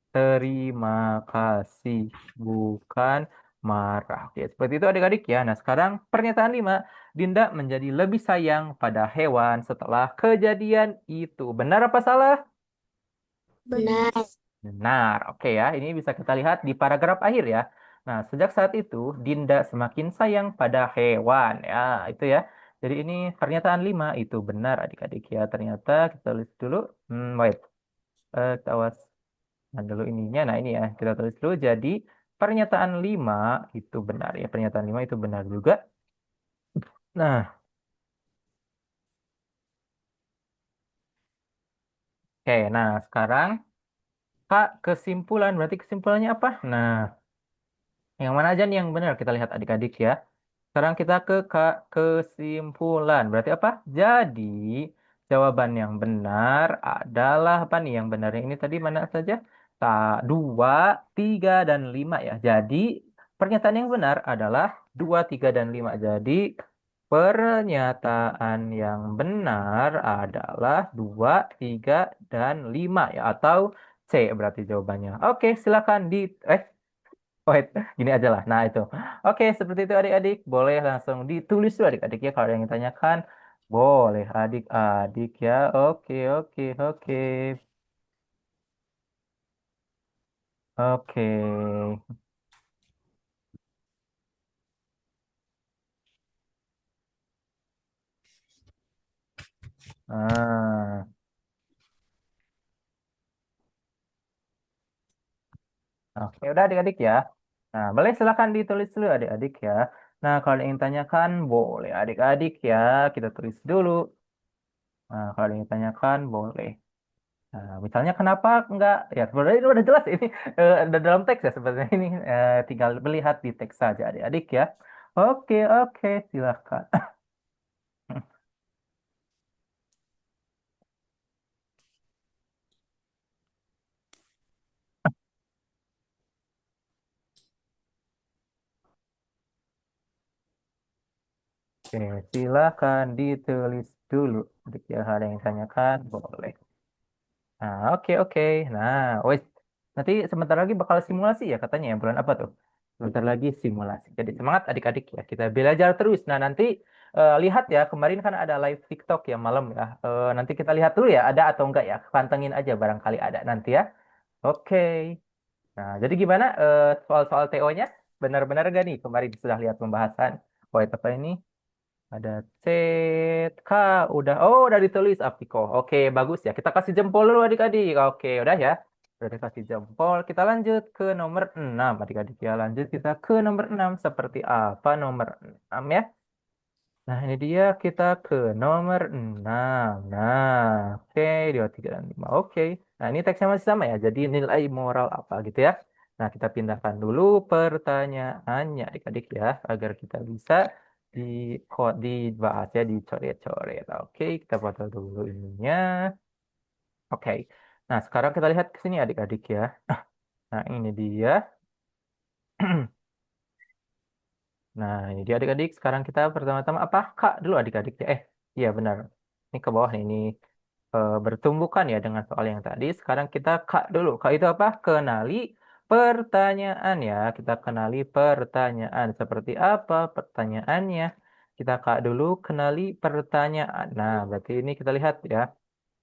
terima kasih, bukan marah. Oke, seperti itu adik-adik ya. Nah, sekarang pernyataan 5, Dinda menjadi lebih sayang pada hewan setelah kejadian itu. Benar apa salah? Benar. Benar, oke ya. Ini bisa kita lihat di paragraf akhir ya. Nah, sejak saat itu, Dinda semakin sayang pada hewan. Ya, itu ya. Jadi ini pernyataan 5 itu benar adik-adik ya. Ternyata kita tulis dulu. Wait. Kita awas dulu ininya. Nah, ini ya. Kita tulis dulu. Jadi pernyataan 5 itu benar ya. Pernyataan 5 itu benar juga. Nah, oke. Nah, sekarang Kak, kesimpulan. Berarti kesimpulannya apa? Nah, yang mana aja nih yang benar? Kita lihat adik-adik ya. Sekarang kita ke kesimpulan. Berarti apa? Jadi, jawaban yang benar adalah apa nih? Yang benarnya ini tadi mana saja? Dua, tiga, dan lima ya. Jadi, pernyataan yang benar adalah dua, tiga, dan lima. Jadi, pernyataan yang benar adalah dua, tiga, dan lima ya. Atau C berarti jawabannya. Oke, silakan wait, gini aja lah. Nah, itu. Oke, seperti itu adik-adik. Boleh langsung ditulis dulu adik-adik ya. Kalau ada yang ditanyakan, boleh adik-adik ya. Oke, oke, oke. Oke. Nah, oke, udah adik-adik ya. Nah, boleh silakan ditulis dulu adik-adik ya. Nah, kalau ada yang tanyakan, boleh adik-adik ya. Kita tulis dulu. Nah, kalau ada yang ditanyakan, boleh. Nah, misalnya kenapa enggak? Ya, sebenarnya ini udah jelas ini ada dalam teks ya sebenarnya ini tinggal melihat di teks saja adik-adik ya. Oke, oke, silakan. Oke, silakan ditulis dulu. Adik ya, ada yang tanyakan, boleh. Nah, oke, oke. Nah, wes. Nanti sebentar lagi bakal simulasi ya katanya ya, bulan apa tuh? Sebentar lagi simulasi. Jadi semangat adik-adik ya, kita belajar terus. Nah, nanti lihat ya, kemarin kan ada live TikTok ya malam ya. Nanti kita lihat dulu ya, ada atau enggak ya. Pantengin aja barangkali ada nanti ya. Oke. Nah, jadi gimana soal-soal TO-nya? Benar-benar gak nih kemarin sudah lihat pembahasan? Wait, apa ini? Ada chat. Kak, udah ditulis Apiko. Oke, bagus ya. Kita kasih jempol dulu adik-adik. Oke, udah ya. Udah dikasih jempol. Kita lanjut ke nomor 6 adik-adik ya. Lanjut kita ke nomor 6. Seperti apa nomor 6 ya? Nah, ini dia kita ke nomor 6. Nah, oke, 2, 3, dan 5. Oke. Nah, ini teksnya masih sama ya. Jadi nilai moral apa gitu ya. Nah, kita pindahkan dulu pertanyaannya adik-adik ya. Agar kita bisa di dibahas ya, dicoret-coret. Oke, kita foto dulu ininya. Oke. Nah, sekarang kita lihat ke sini adik-adik ya. Nah, ini dia. Nah, ini dia adik-adik. Sekarang kita pertama-tama apa? Kak dulu adik-adik ya. Iya benar. Ini ke bawah nih. Ini bertumbukan ya dengan soal yang tadi. Sekarang kita kak dulu. Kak itu apa? Kenali pertanyaan ya. Kita kenali pertanyaan. Seperti apa pertanyaannya? Kita kak dulu kenali pertanyaan. Nah, berarti ini kita lihat ya.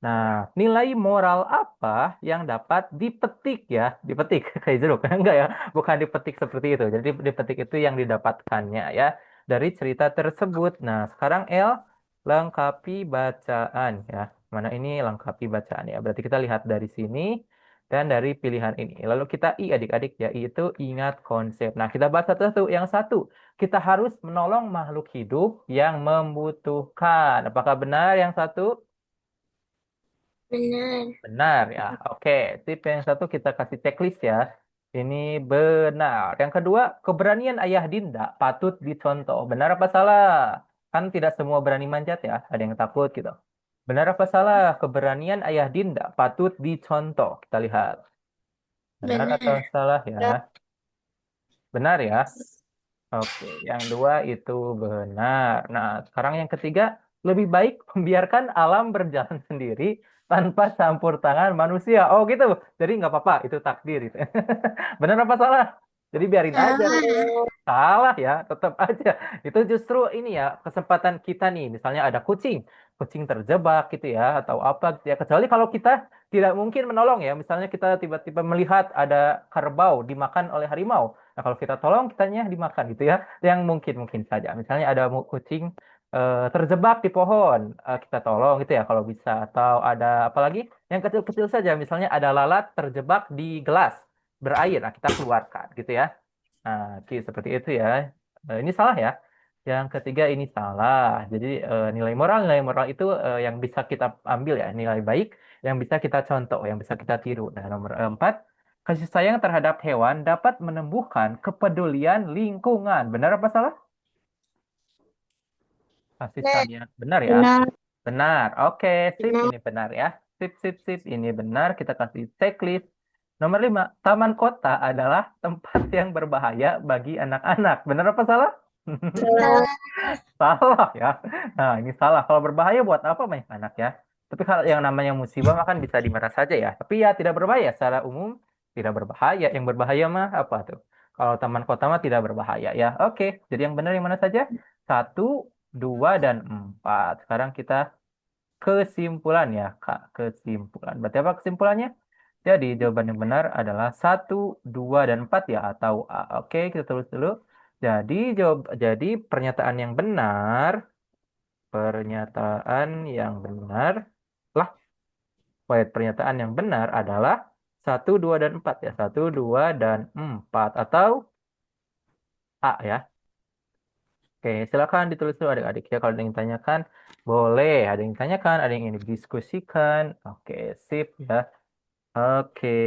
Nah, nilai moral apa yang dapat dipetik ya? Dipetik kayak jeruk. Enggak ya, bukan dipetik seperti itu. Jadi dipetik itu yang didapatkannya ya. dari cerita tersebut. Nah, sekarang L, lengkapi bacaan ya. Mana ini lengkapi bacaan ya. Berarti kita lihat dari sini dan dari pilihan ini. Lalu kita I adik-adik ya, I itu ingat konsep. Nah, kita bahas satu-satu. Yang satu, kita harus menolong makhluk hidup yang membutuhkan. Apakah benar yang satu? Benar. Benar ya. Oke, tip yang satu kita kasih checklist ya. Ini benar. Yang kedua, keberanian ayah Dinda patut dicontoh. Benar apa salah? Kan tidak semua berani manjat ya. Ada yang takut gitu. Benar apa salah? Keberanian ayah Dinda patut dicontoh. Kita lihat. Benar atau Benar. salah ya? Benar ya. Oke, yang dua itu benar. Nah, sekarang yang ketiga, lebih baik membiarkan alam berjalan sendiri tanpa campur tangan manusia. Oh gitu, jadi nggak apa-apa, itu takdir. Itu. Benar apa salah? Jadi biarin aja. Salah. Salah ya, tetap aja. Itu justru ini ya, kesempatan kita nih. Misalnya ada kucing, kucing terjebak gitu ya, atau apa gitu ya. Kecuali kalau kita tidak mungkin menolong ya. Misalnya kita tiba-tiba melihat ada kerbau dimakan oleh harimau. Nah, kalau kita tolong, kitanya dimakan gitu ya. Yang mungkin-mungkin saja. Misalnya ada kucing terjebak di pohon, kita tolong gitu ya kalau bisa. Atau ada apa lagi? Yang kecil-kecil saja. Misalnya ada lalat terjebak di gelas berair, nah kita keluarkan gitu ya. Nah, seperti itu ya. Ini salah ya. Yang ketiga ini salah. Jadi nilai moral itu yang bisa kita ambil ya, nilai baik yang bisa kita contoh, yang bisa kita tiru. Nah, nomor empat, kasih sayang terhadap hewan dapat menumbuhkan kepedulian lingkungan. Benar apa salah? Kasih Benar. sayang. Benar ya? Benar. Benar. Oke, sip. Benar. Ini benar ya. Sip, sip, sip. Ini benar. Kita kasih checklist. Nomor lima, taman kota adalah tempat yang berbahaya bagi anak-anak. Benar apa salah? Salah. Salah. Salah ya. Nah, ini salah. Kalau berbahaya buat apa banyak anak ya? Tapi kalau yang namanya musibah mah kan bisa dimana saja ya. Tapi ya tidak berbahaya secara umum, tidak berbahaya. Yang berbahaya mah apa tuh? Kalau taman kota mah tidak berbahaya ya. Oke, jadi yang benar yang mana saja? Satu, dua, dan empat. Sekarang kita kesimpulan ya, Kak. Kesimpulan. Berarti apa kesimpulannya? Jadi jawaban yang benar adalah satu, dua, dan empat ya atau A. Oke, kita tulis dulu. Jadi pernyataan yang benar, pernyataan yang benar lah, wait, pernyataan yang benar adalah satu, dua, dan empat ya. Satu, dua, dan empat atau A ya. Oke, silakan ditulis dulu adik-adik ya. Kalau ada yang ditanyakan, boleh. Ada yang ditanyakan, ada yang ingin didiskusikan. Oke, sip ya. Oke,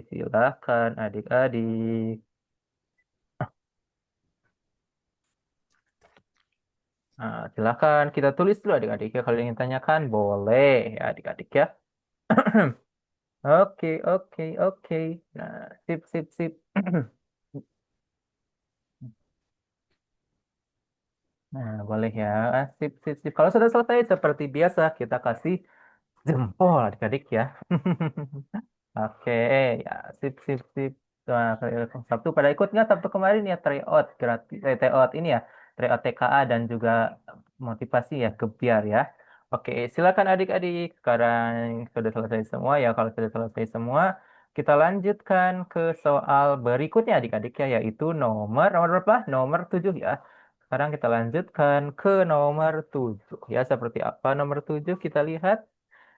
silakan adik-adik. Nah, silakan kita tulis dulu adik-adik ya. Kalau ingin tanyakan, boleh ya adik-adik ya. Oke, oke, oke. Nah, sip, sip, sip. Nah, boleh ya. Sip, sip, sip. Kalau sudah selesai, seperti biasa, kita kasih jempol adik-adik ya. Oke, ya, sip, sip, sip. Nah, Sabtu pada ikut nggak Sabtu kemarin ya tryout gratis, tryout ini ya, tryout TKA dan juga motivasi ya, kebiar ya. Oke, silakan adik-adik. Sekarang sudah selesai semua ya. Kalau sudah selesai semua, kita lanjutkan ke soal berikutnya adik-adik ya, yaitu nomor berapa? Nomor 7 ya. Sekarang kita lanjutkan ke nomor 7 ya. Seperti apa nomor 7 kita lihat.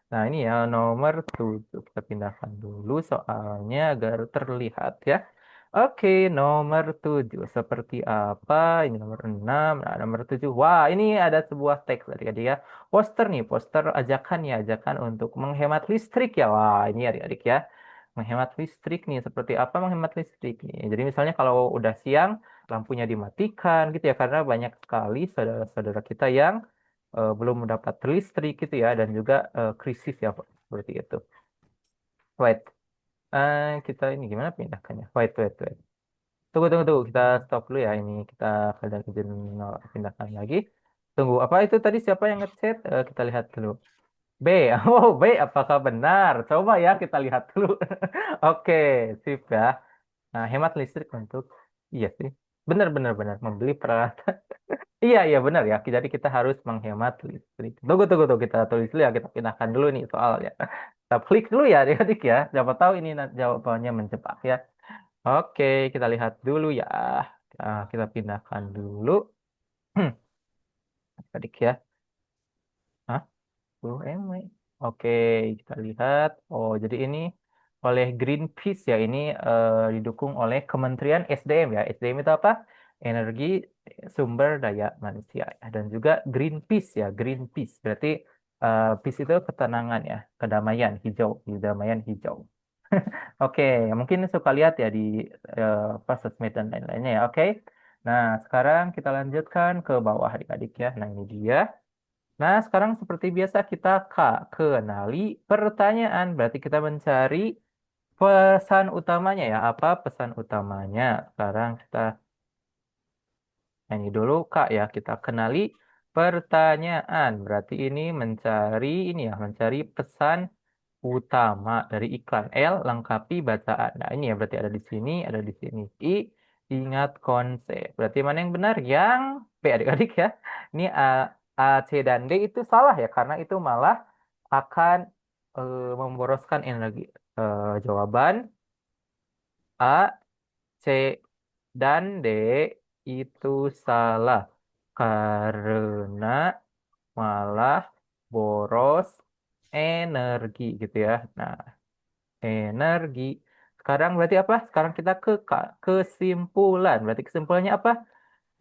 Nah, ini ya nomor 7. Kita pindahkan dulu soalnya agar terlihat ya. Oke, nomor 7. Seperti apa? Ini nomor 6. Nah, nomor 7. Wah, ini ada sebuah teks tadi ya. Poster nih, poster ajakan ya, ajakan untuk menghemat listrik ya. Wah, ini adik-adik ya. Menghemat listrik nih, seperti apa menghemat listrik nih. Jadi misalnya kalau udah siang, lampunya dimatikan gitu ya, karena banyak sekali saudara-saudara kita yang belum mendapat listrik gitu ya dan juga krisis ya Pak. Seperti itu. Wait, kita ini gimana pindahkannya? Wait. Tunggu. Kita stop dulu ya ini. Kita kadang izin pindahkan lagi. Tunggu, apa itu tadi siapa yang ngechat? Kita lihat dulu. B, oh B, apakah benar? Coba ya kita lihat dulu. Oke, sip ya. Nah, hemat listrik untuk, iya sih. Benar. Membeli peralatan. Iya benar ya. Jadi kita harus menghemat listrik. Tunggu. Kita tulis dulu ya. Kita pindahkan dulu nih soalnya. Kita klik dulu ya adik-adik ya. Siapa tahu ini jawabannya menjebak ya. Oke, kita lihat dulu ya. Kita pindahkan dulu. Adik ya. Hah? 10 MW. Oke, kita lihat. Oh, jadi ini oleh Greenpeace ya. Ini didukung oleh Kementerian SDM ya. SDM itu apa? Energi Sumber Daya Manusia ya. Dan juga Greenpeace ya. Greenpeace berarti peace itu ketenangan ya, kedamaian hijau, kedamaian hijau. Oke, mungkin suka lihat ya di apa sosmed dan lain-lainnya ya. Oke. Nah, sekarang kita lanjutkan ke bawah adik-adik ya. Nah, ini dia. Nah, sekarang seperti biasa kita kenali pertanyaan. Berarti kita mencari pesan utamanya ya. Apa pesan utamanya? Sekarang kita nyanyi dulu Kak ya. Kita kenali pertanyaan. Berarti ini mencari ini ya, mencari pesan utama dari iklan. L lengkapi bacaan. Nah, ini ya berarti ada di sini, ada di sini. I ingat konsep. Berarti mana yang benar? Yang B adik-adik ya. Ini A, C dan D itu salah ya karena itu malah akan memboroskan energi. Jawaban A, C dan D itu salah karena malah boros energi gitu ya. Nah, energi. Sekarang berarti apa? Sekarang kita ke kesimpulan. Berarti kesimpulannya apa?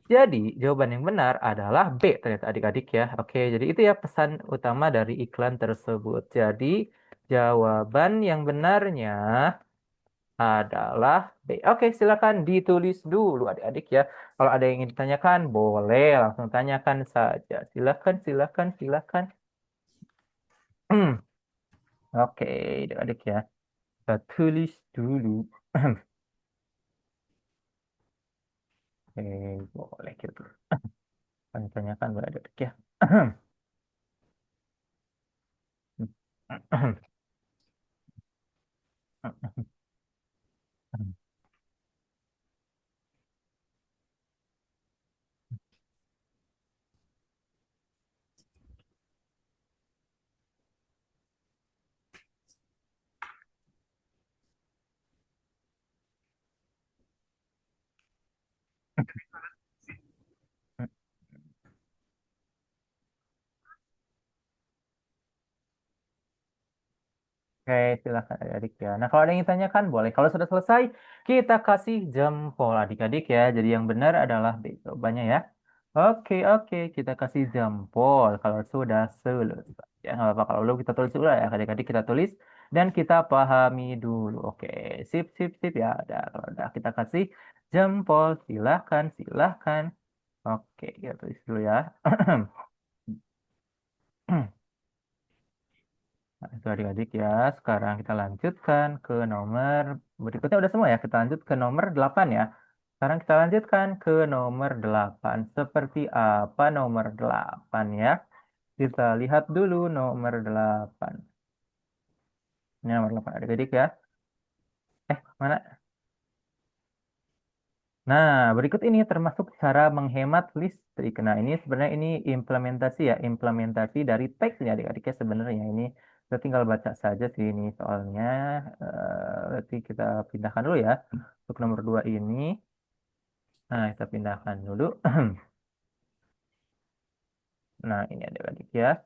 Jadi jawaban yang benar adalah B ternyata adik-adik ya. Oke, jadi itu ya pesan utama dari iklan tersebut. Jadi jawaban yang benarnya adalah B. Oke, silakan ditulis dulu adik-adik ya. Kalau ada yang ingin ditanyakan, boleh langsung tanyakan saja. Silakan, silakan, silakan. Oke, adik-adik ya. Kita tulis dulu. Oke, boleh gitu. Tanyakan boleh adik-adik ya. Oke, silakan adik-adik ya. Nah, kalau ada yang ditanyakan, boleh. Kalau sudah selesai, kita kasih jempol adik-adik ya. Jadi yang benar adalah B jawabannya ya. Oke, oke. Kita kasih jempol kalau sudah selesai. Ya, nggak apa-apa. Kalau belum kita tulis dulu ya. Adik-adik kita tulis dan kita pahami dulu. Oke, sip, sip, sip ya. Udah, kalau udah kita kasih jempol. Silahkan, silahkan. Oke, kita tulis dulu ya. Nah, itu adik-adik ya. Sekarang kita lanjutkan ke nomor berikutnya udah semua ya. Kita lanjut ke nomor 8 ya. Sekarang kita lanjutkan ke nomor 8. Seperti apa nomor 8 ya? Kita lihat dulu nomor 8. Ini nomor 8 adik-adik ya. Mana? Nah, berikut ini termasuk cara menghemat listrik. Nah, ini sebenarnya ini implementasi ya, implementasi dari teksnya adik-adiknya sebenarnya ini. Kita tinggal baca saja sih ini soalnya. Berarti kita pindahkan dulu ya untuk nomor 2 ini. Nah, kita pindahkan dulu. Nah, ini adik-adik ya.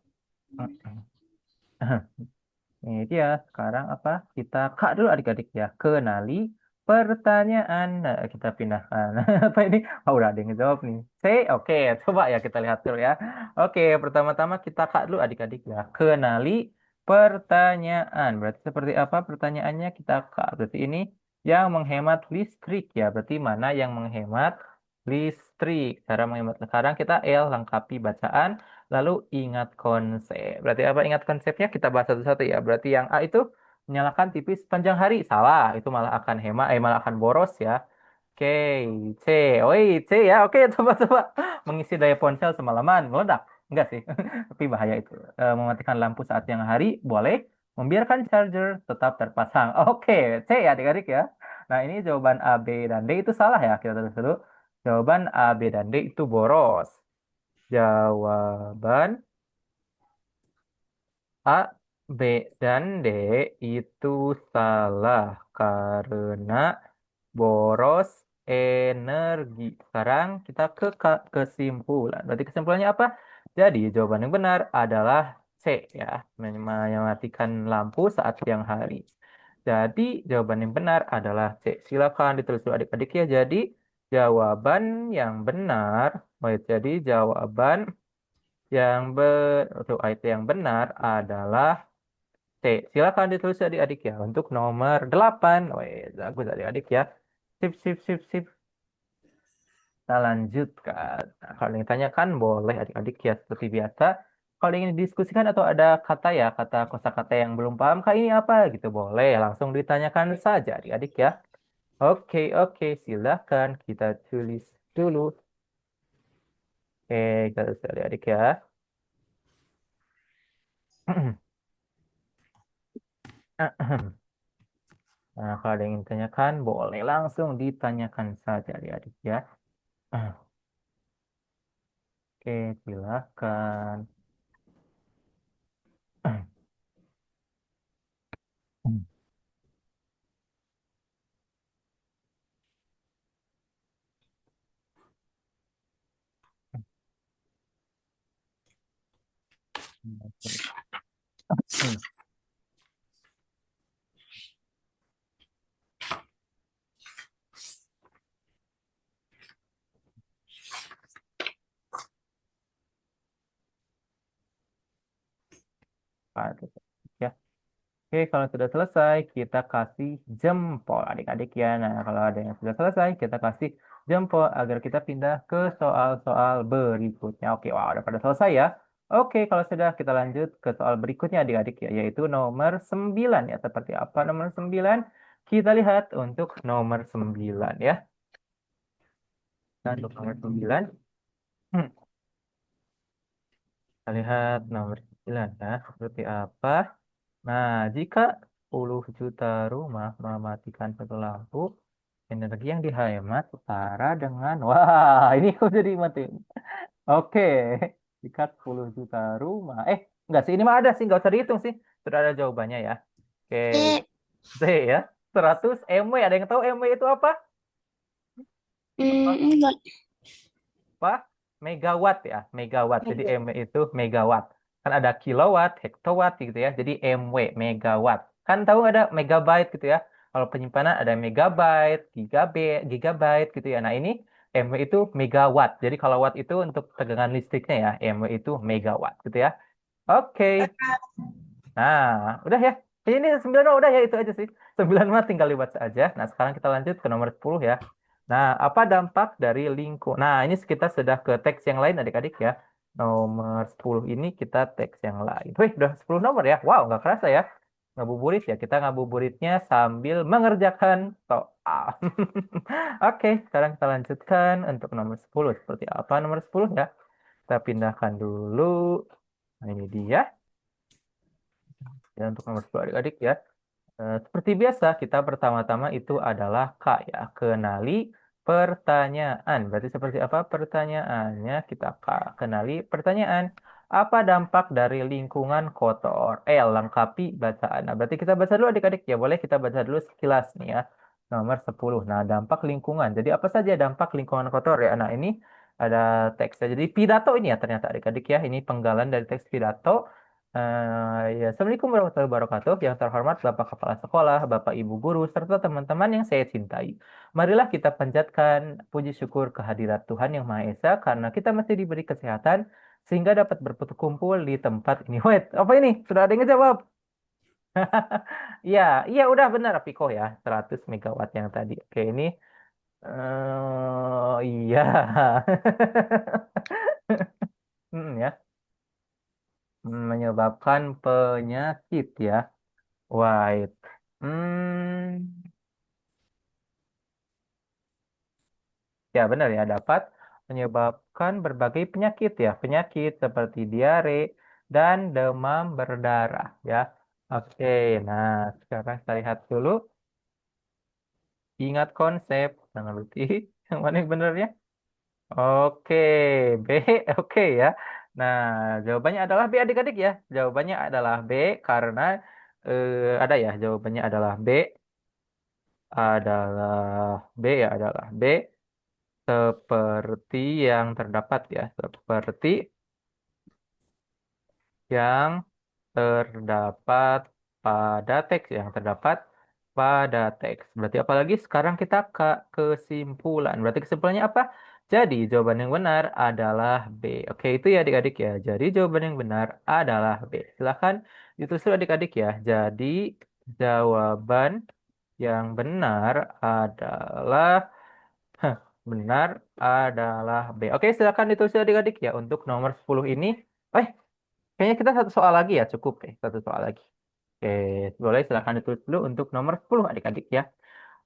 Ini dia. Sekarang apa? Kita kak dulu adik-adik ya. Kenali pertanyaan. Nah, kita pindahkan. Apa ini? Oh, udah ada yang jawab nih. C. Oke, coba ya kita lihat dulu ya. Oke, pertama-tama kita kak dulu adik-adik ya. Kenali pertanyaan. Berarti seperti apa pertanyaannya? Kita kak. Berarti ini yang menghemat listrik ya. Berarti mana yang menghemat listrik? Cara menghemat. Sekarang kita L lengkapi bacaan. Lalu ingat konsep. Berarti apa ingat konsepnya? Kita bahas satu-satu ya. Berarti yang A itu menyalakan TV sepanjang hari. Salah. Itu malah akan hemat, malah akan boros ya. Oke, C. Oi, C ya. Oke, coba-coba mengisi daya ponsel semalaman. Meledak. Enggak sih. Tapi bahaya itu. Mematikan lampu saat siang hari boleh. Membiarkan charger tetap terpasang. Oke, C ya adik-adik ya. Nah, ini jawaban A, B, dan D itu salah ya. Kita tulis dulu. Jawaban A, B, dan D itu boros. Jawaban A, B, dan D itu salah karena boros energi. Sekarang kita ke kesimpulan. Berarti kesimpulannya apa? Jadi jawaban yang benar adalah C ya, mematikan lampu saat siang hari. Jadi jawaban yang benar adalah C. Silakan ditulis dulu adik-adik ya. Jadi jawaban yang benar, jadi jawaban itu yang benar adalah C. Silakan ditulis adik-adik ya untuk nomor 8. Wih, bagus adik-adik ya. Sip, sip, sip, sip. Kita lanjutkan. Nah, kalau yang ditanyakan boleh adik-adik ya seperti biasa. Kalau ingin didiskusikan atau ada kata ya, kata kosakata yang belum paham, kak ini apa gitu boleh langsung ditanyakan saja adik-adik ya. Oke, oke, silakan kita tulis dulu. Oke, kita tulis adik-adik ya. Nah, kalau ada yang ingin ditanyakan, boleh langsung ditanyakan saja adik-adik ya. Oke, silakan. Ya. Oke, kalau sudah selesai, kita kasih jempol adik-adik ya. Nah, kalau ada yang sudah selesai, kita kasih jempol agar kita pindah ke soal-soal berikutnya. Oke, wah, udah pada selesai ya. Oke, kalau sudah kita lanjut ke soal berikutnya adik-adik ya, yaitu nomor 9 ya. Seperti apa nomor 9? Kita lihat untuk nomor 9 ya. Nah, untuk nomor 9, kita lihat nomor 9 ya. Seperti apa? Nah, jika 10 juta rumah mematikan satu lampu, energi yang dihemat setara dengan... Wah, ini kok jadi mati. Oke, jika 10 juta rumah... enggak sih, ini mah ada sih, nggak usah dihitung sih. Sudah ada jawabannya ya. Oke, C. C ya. 100 MW, ada yang tahu MW itu apa? Enggak. Apa? Megawatt ya, megawatt. Jadi MW itu megawatt. Kan ada kilowatt, hektowatt gitu ya. Jadi MW, megawatt. Kan tahu ada megabyte gitu ya. Kalau penyimpanan ada megabyte, gigabyte gitu ya. Nah, ini MW itu megawatt. Jadi kalau watt itu untuk tegangan listriknya ya. MW itu megawatt gitu ya. Oke. Nah, udah ya. Ini 9 udah ya itu aja sih. 9 mah tinggal dibaca aja. Nah, sekarang kita lanjut ke nomor 10 ya. Nah, apa dampak dari lingkup? Nah, ini kita sudah ke teks yang lain adik-adik ya. Nomor 10 ini kita teks yang lain. Wih, udah 10 nomor ya. Wow, nggak kerasa ya. Ngabuburit ya. Kita ngabuburitnya sambil mengerjakan soal. Oke, sekarang kita lanjutkan untuk nomor 10. Seperti apa nomor 10 ya? Kita pindahkan dulu. Nah, ini dia. Ya, untuk nomor 10 adik-adik ya. Seperti biasa, kita pertama-tama itu adalah K ya. Kenali pertanyaan. Berarti seperti apa pertanyaannya? Kita K. Kenali pertanyaan. Apa dampak dari lingkungan kotor? Lengkapi bacaan. Nah, berarti kita baca dulu adik-adik ya. Boleh kita baca dulu sekilas nih ya. Nomor 10. Nah, dampak lingkungan. Jadi apa saja dampak lingkungan kotor ya? Nah, ini ada teksnya. Jadi pidato ini ya ternyata adik-adik ya. Ini penggalan dari teks pidato. Ya, Assalamualaikum warahmatullahi wabarakatuh. Yang terhormat Bapak Kepala Sekolah, Bapak Ibu Guru, serta teman-teman yang saya cintai. Marilah kita panjatkan puji syukur kehadirat Tuhan Yang Maha Esa karena kita masih diberi kesehatan sehingga dapat berkumpul di tempat ini. Wait, apa ini? Sudah ada yang ngejawab? Iya, iya udah benar Piko ya. 100 megawatt yang tadi. Oke, ini iya. Ya, menyebabkan penyakit ya. White. Hmm, ya benar ya dapat menyebabkan berbagai penyakit ya, penyakit seperti diare dan demam berdarah ya. Oke, nah sekarang kita lihat dulu. Ingat konsep, jangan lupa yang mana yang benernya. Oke, B, oke ya. Nah, jawabannya adalah B adik-adik ya. Jawabannya adalah B karena ada ya, jawabannya adalah B. adalah B ya, adalah B. Seperti yang terdapat ya, seperti yang terdapat pada teks, yang terdapat pada teks. Berarti apalagi sekarang kita ke kesimpulan. Berarti kesimpulannya apa? Jadi jawaban yang benar adalah B. Oke, itu ya adik-adik ya. Jadi jawaban yang benar adalah B. Silahkan ditulis dulu adik-adik ya. Jadi jawaban yang benar adalah benar adalah B. Oke, silakan ditulis adik-adik ya untuk nomor 10 ini. Eh, kayaknya kita satu soal lagi ya, cukup satu soal lagi. Oke, boleh silakan ditulis dulu untuk nomor 10 adik-adik ya.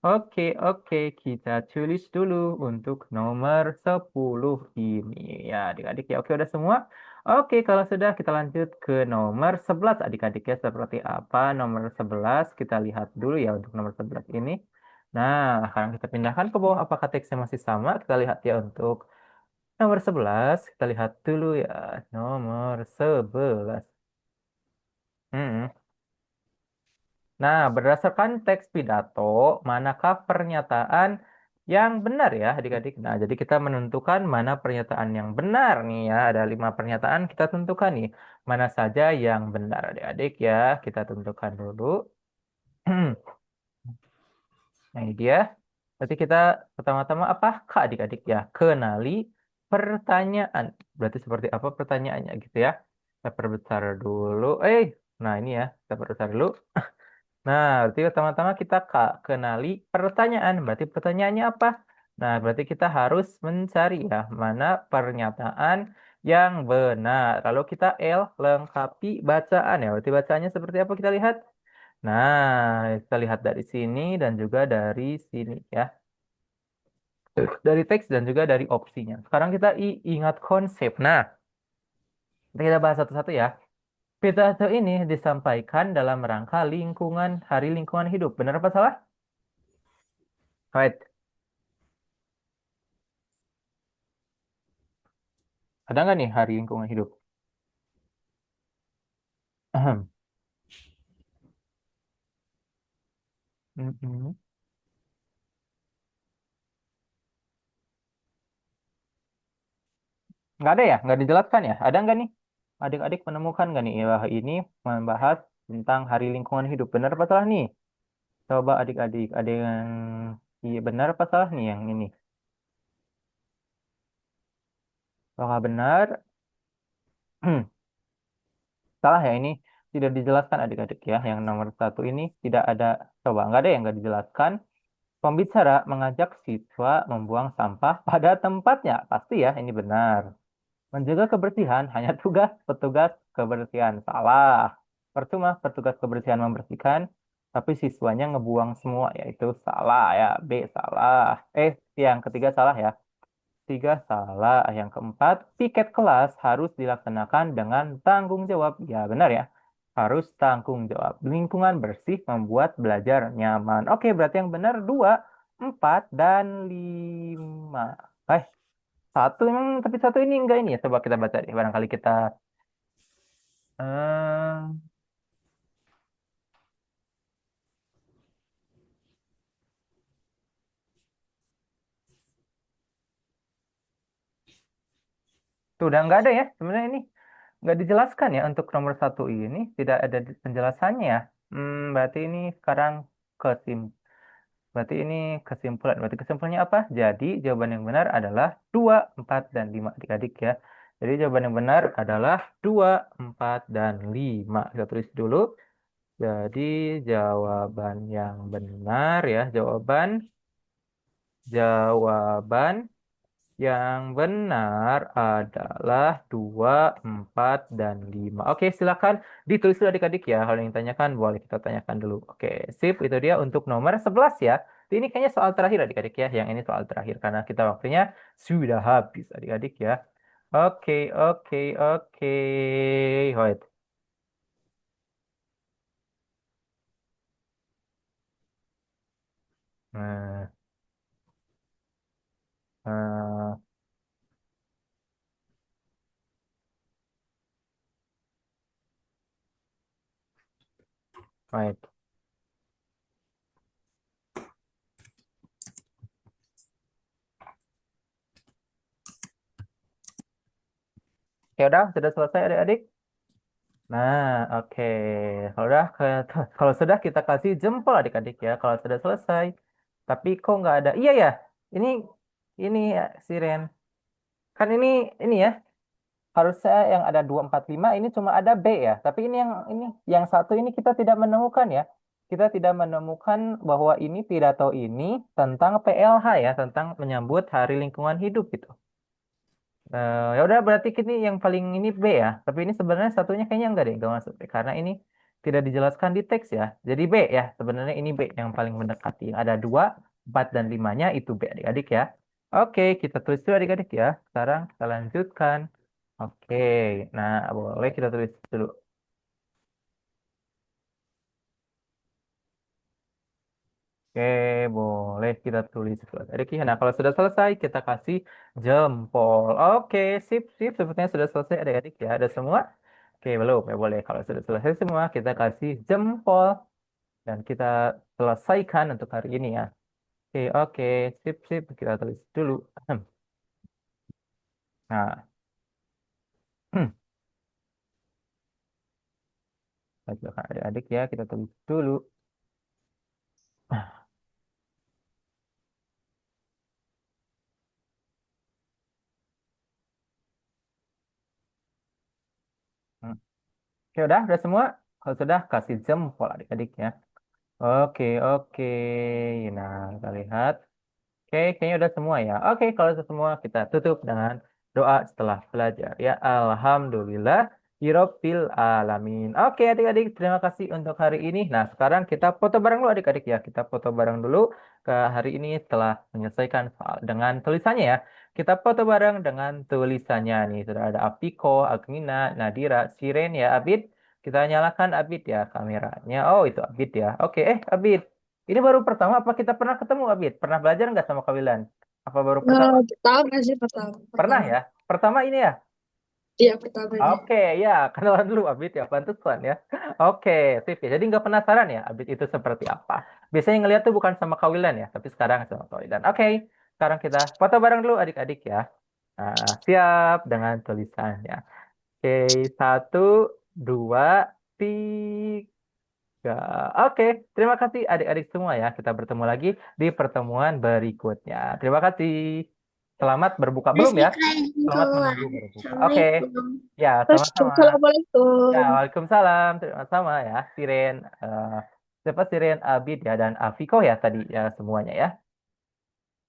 Oke, oke, kita tulis dulu untuk nomor 10 ini ya adik-adik ya. Oke, udah semua? Oke, kalau sudah kita lanjut ke nomor 11 adik-adik ya. Seperti apa nomor 11? Kita lihat dulu ya untuk nomor 11 ini. Nah, sekarang kita pindahkan ke bawah apakah teksnya masih sama? Kita lihat ya untuk nomor 11. Kita lihat dulu ya. Nomor 11. Hmm. Nah, berdasarkan teks pidato, manakah pernyataan yang benar ya, adik-adik? Nah, jadi kita menentukan mana pernyataan yang benar nih ya. Ada 5 pernyataan kita tentukan nih. Mana saja yang benar, adik-adik ya. Kita tentukan dulu. Nah, ini dia. Berarti kita pertama-tama apakah adik-adik ya? Kenali pertanyaan. Berarti seperti apa pertanyaannya gitu ya. Kita perbesar dulu. Nah ini ya. Kita perbesar dulu. Nah, berarti pertama-tama kita kenali pertanyaan. Berarti pertanyaannya apa? Nah, berarti kita harus mencari ya mana pernyataan yang benar. Lalu kita lengkapi bacaan ya. Berarti bacaannya seperti apa kita lihat? Nah, kita lihat dari sini dan juga dari sini ya. Dari teks dan juga dari opsinya. Sekarang kita ingat konsep. Nah, kita bahas satu-satu ya. Pidato ini disampaikan dalam rangka Hari Lingkungan Hidup. Benar apa salah? Right. Ada nggak nih Hari Lingkungan Hidup? Ahem. Mm-mm. Nggak ada ya? Nggak dijelaskan ya? Ada nggak nih? Adik-adik menemukan nggak nih? Wah, ini membahas tentang Hari Lingkungan Hidup. Benar apa salah nih? Coba adik-adik. Ada yang iya, benar apa salah nih yang ini? Apakah benar? Salah ya ini tidak dijelaskan adik-adik ya. Yang nomor satu ini tidak ada. Coba nggak ada yang nggak dijelaskan. Pembicara mengajak siswa membuang sampah pada tempatnya. Pasti ya, ini benar. Menjaga kebersihan hanya tugas petugas kebersihan. Salah. Percuma petugas kebersihan membersihkan, tapi siswanya ngebuang semua. Yaitu salah ya. B salah. Yang ketiga salah ya. Tiga salah. Yang keempat, piket kelas harus dilaksanakan dengan tanggung jawab. Ya, benar ya. Harus tanggung jawab. Lingkungan bersih membuat belajar nyaman. Oke, berarti yang benar dua, empat, dan lima. Eh, satu emang, tapi satu ini enggak ini ya. Coba kita baca deh. Barangkali kita... eh tuh udah nggak ada ya. Sebenarnya ini nggak dijelaskan ya untuk nomor satu ini. Tidak ada penjelasannya ya. Berarti ini sekarang kesim Berarti ini kesimpulan. Berarti kesimpulannya apa? Jadi jawaban yang benar adalah 2, 4, dan 5 adik-adik ya. Jadi jawaban yang benar adalah 2, 4, dan 5. Kita tulis dulu. Jadi jawaban yang benar ya. Jawaban yang benar adalah 2, 4, dan 5. Oke, silakan ditulis dulu adik-adik ya. Kalau yang ditanyakan, boleh kita tanyakan dulu. Oke, sip. Itu dia untuk nomor 11 ya. Ini kayaknya soal terakhir adik-adik ya. Yang ini soal terakhir karena kita waktunya sudah habis adik-adik ya. Oke, oke, oke. Wait. Nah, eh, wait. Oke, udah sudah selesai adik-adik. Nah, oke. Kalau udah, kalau sudah kita kasih jempol adik-adik ya. Kalau sudah selesai. Tapi kok nggak ada? Iya ya. Ini, ini ya, Siren. Kan ini ya. Harusnya yang ada 245 ini cuma ada B ya. Tapi yang satu ini kita tidak menemukan ya. Kita tidak menemukan bahwa ini pidato ini tentang PLH ya, tentang menyambut Hari Lingkungan Hidup gitu. Ya udah berarti ini yang paling ini B ya. Tapi ini sebenarnya satunya kayaknya enggak deh, enggak masuk B karena ini tidak dijelaskan di teks ya. Jadi B ya, sebenarnya ini B yang paling mendekati. Ada 2, 4 dan 5-nya itu B adik-adik ya. Oke, kita tulis dulu adik-adik ya. Sekarang kita lanjutkan. Oke, nah boleh kita tulis dulu. Oke, boleh kita tulis dulu adik ya. Nah, kalau sudah selesai kita kasih jempol. Oke, sip, sip. Sepertinya sudah selesai adik-adik ya. Ada semua? Oke, belum ya boleh. Kalau sudah selesai semua, kita kasih jempol dan kita selesaikan untuk hari ini ya. Oke, oke, sip, sip. Kita tulis dulu. Nah, bacakan adik-adik ya, kita tulis dulu. Oke, udah semua. Kalau sudah kasih jempol adik-adik ya. Oke, oke. Nah, kita lihat. Oke, kayaknya udah semua ya. Oke, kalau sudah semua kita tutup dengan doa setelah belajar ya. Alhamdulillah, Hirobil alamin. Oke, adik-adik, terima kasih untuk hari ini. Nah, sekarang kita foto bareng dulu adik-adik ya. Kita foto bareng dulu ke hari ini setelah menyelesaikan soal dengan tulisannya ya. Kita foto bareng dengan tulisannya nih. Sudah ada Apiko, Agmina, Nadira, Siren ya, Abid. Kita nyalakan Abid ya kameranya. Oh, itu Abid ya. Oke, Abid. Ini baru pertama apa kita pernah ketemu, Abid? Pernah belajar nggak sama Kawilan? Apa baru pertama? Pertama sih, pertama. Pernah Pertama. ya? Pertama ini ya? Iya, pertamanya. Oke, ya. Kenalan dulu, Abid ya. Pantesan ya. Oke, sip ya. Jadi nggak penasaran ya, Abid itu seperti apa? Biasanya ngeliat tuh bukan sama Kawilan ya, tapi sekarang sama Kawilan. Oke, sekarang kita foto bareng dulu adik-adik ya. Nah, siap dengan tulisannya. Oke, 1, 2, 3. Oke, terima kasih adik-adik semua ya. Kita bertemu lagi di pertemuan berikutnya. Terima kasih. Selamat berbuka belum ya? Selamat menunggu berbuka. Oke, Assalamualaikum. ya sama-sama. Ya, Assalamualaikum. Waalaikumsalam. Terima-sama ya, Siren. Siapa Siren, Abid ya dan Afiko ya tadi ya semuanya ya.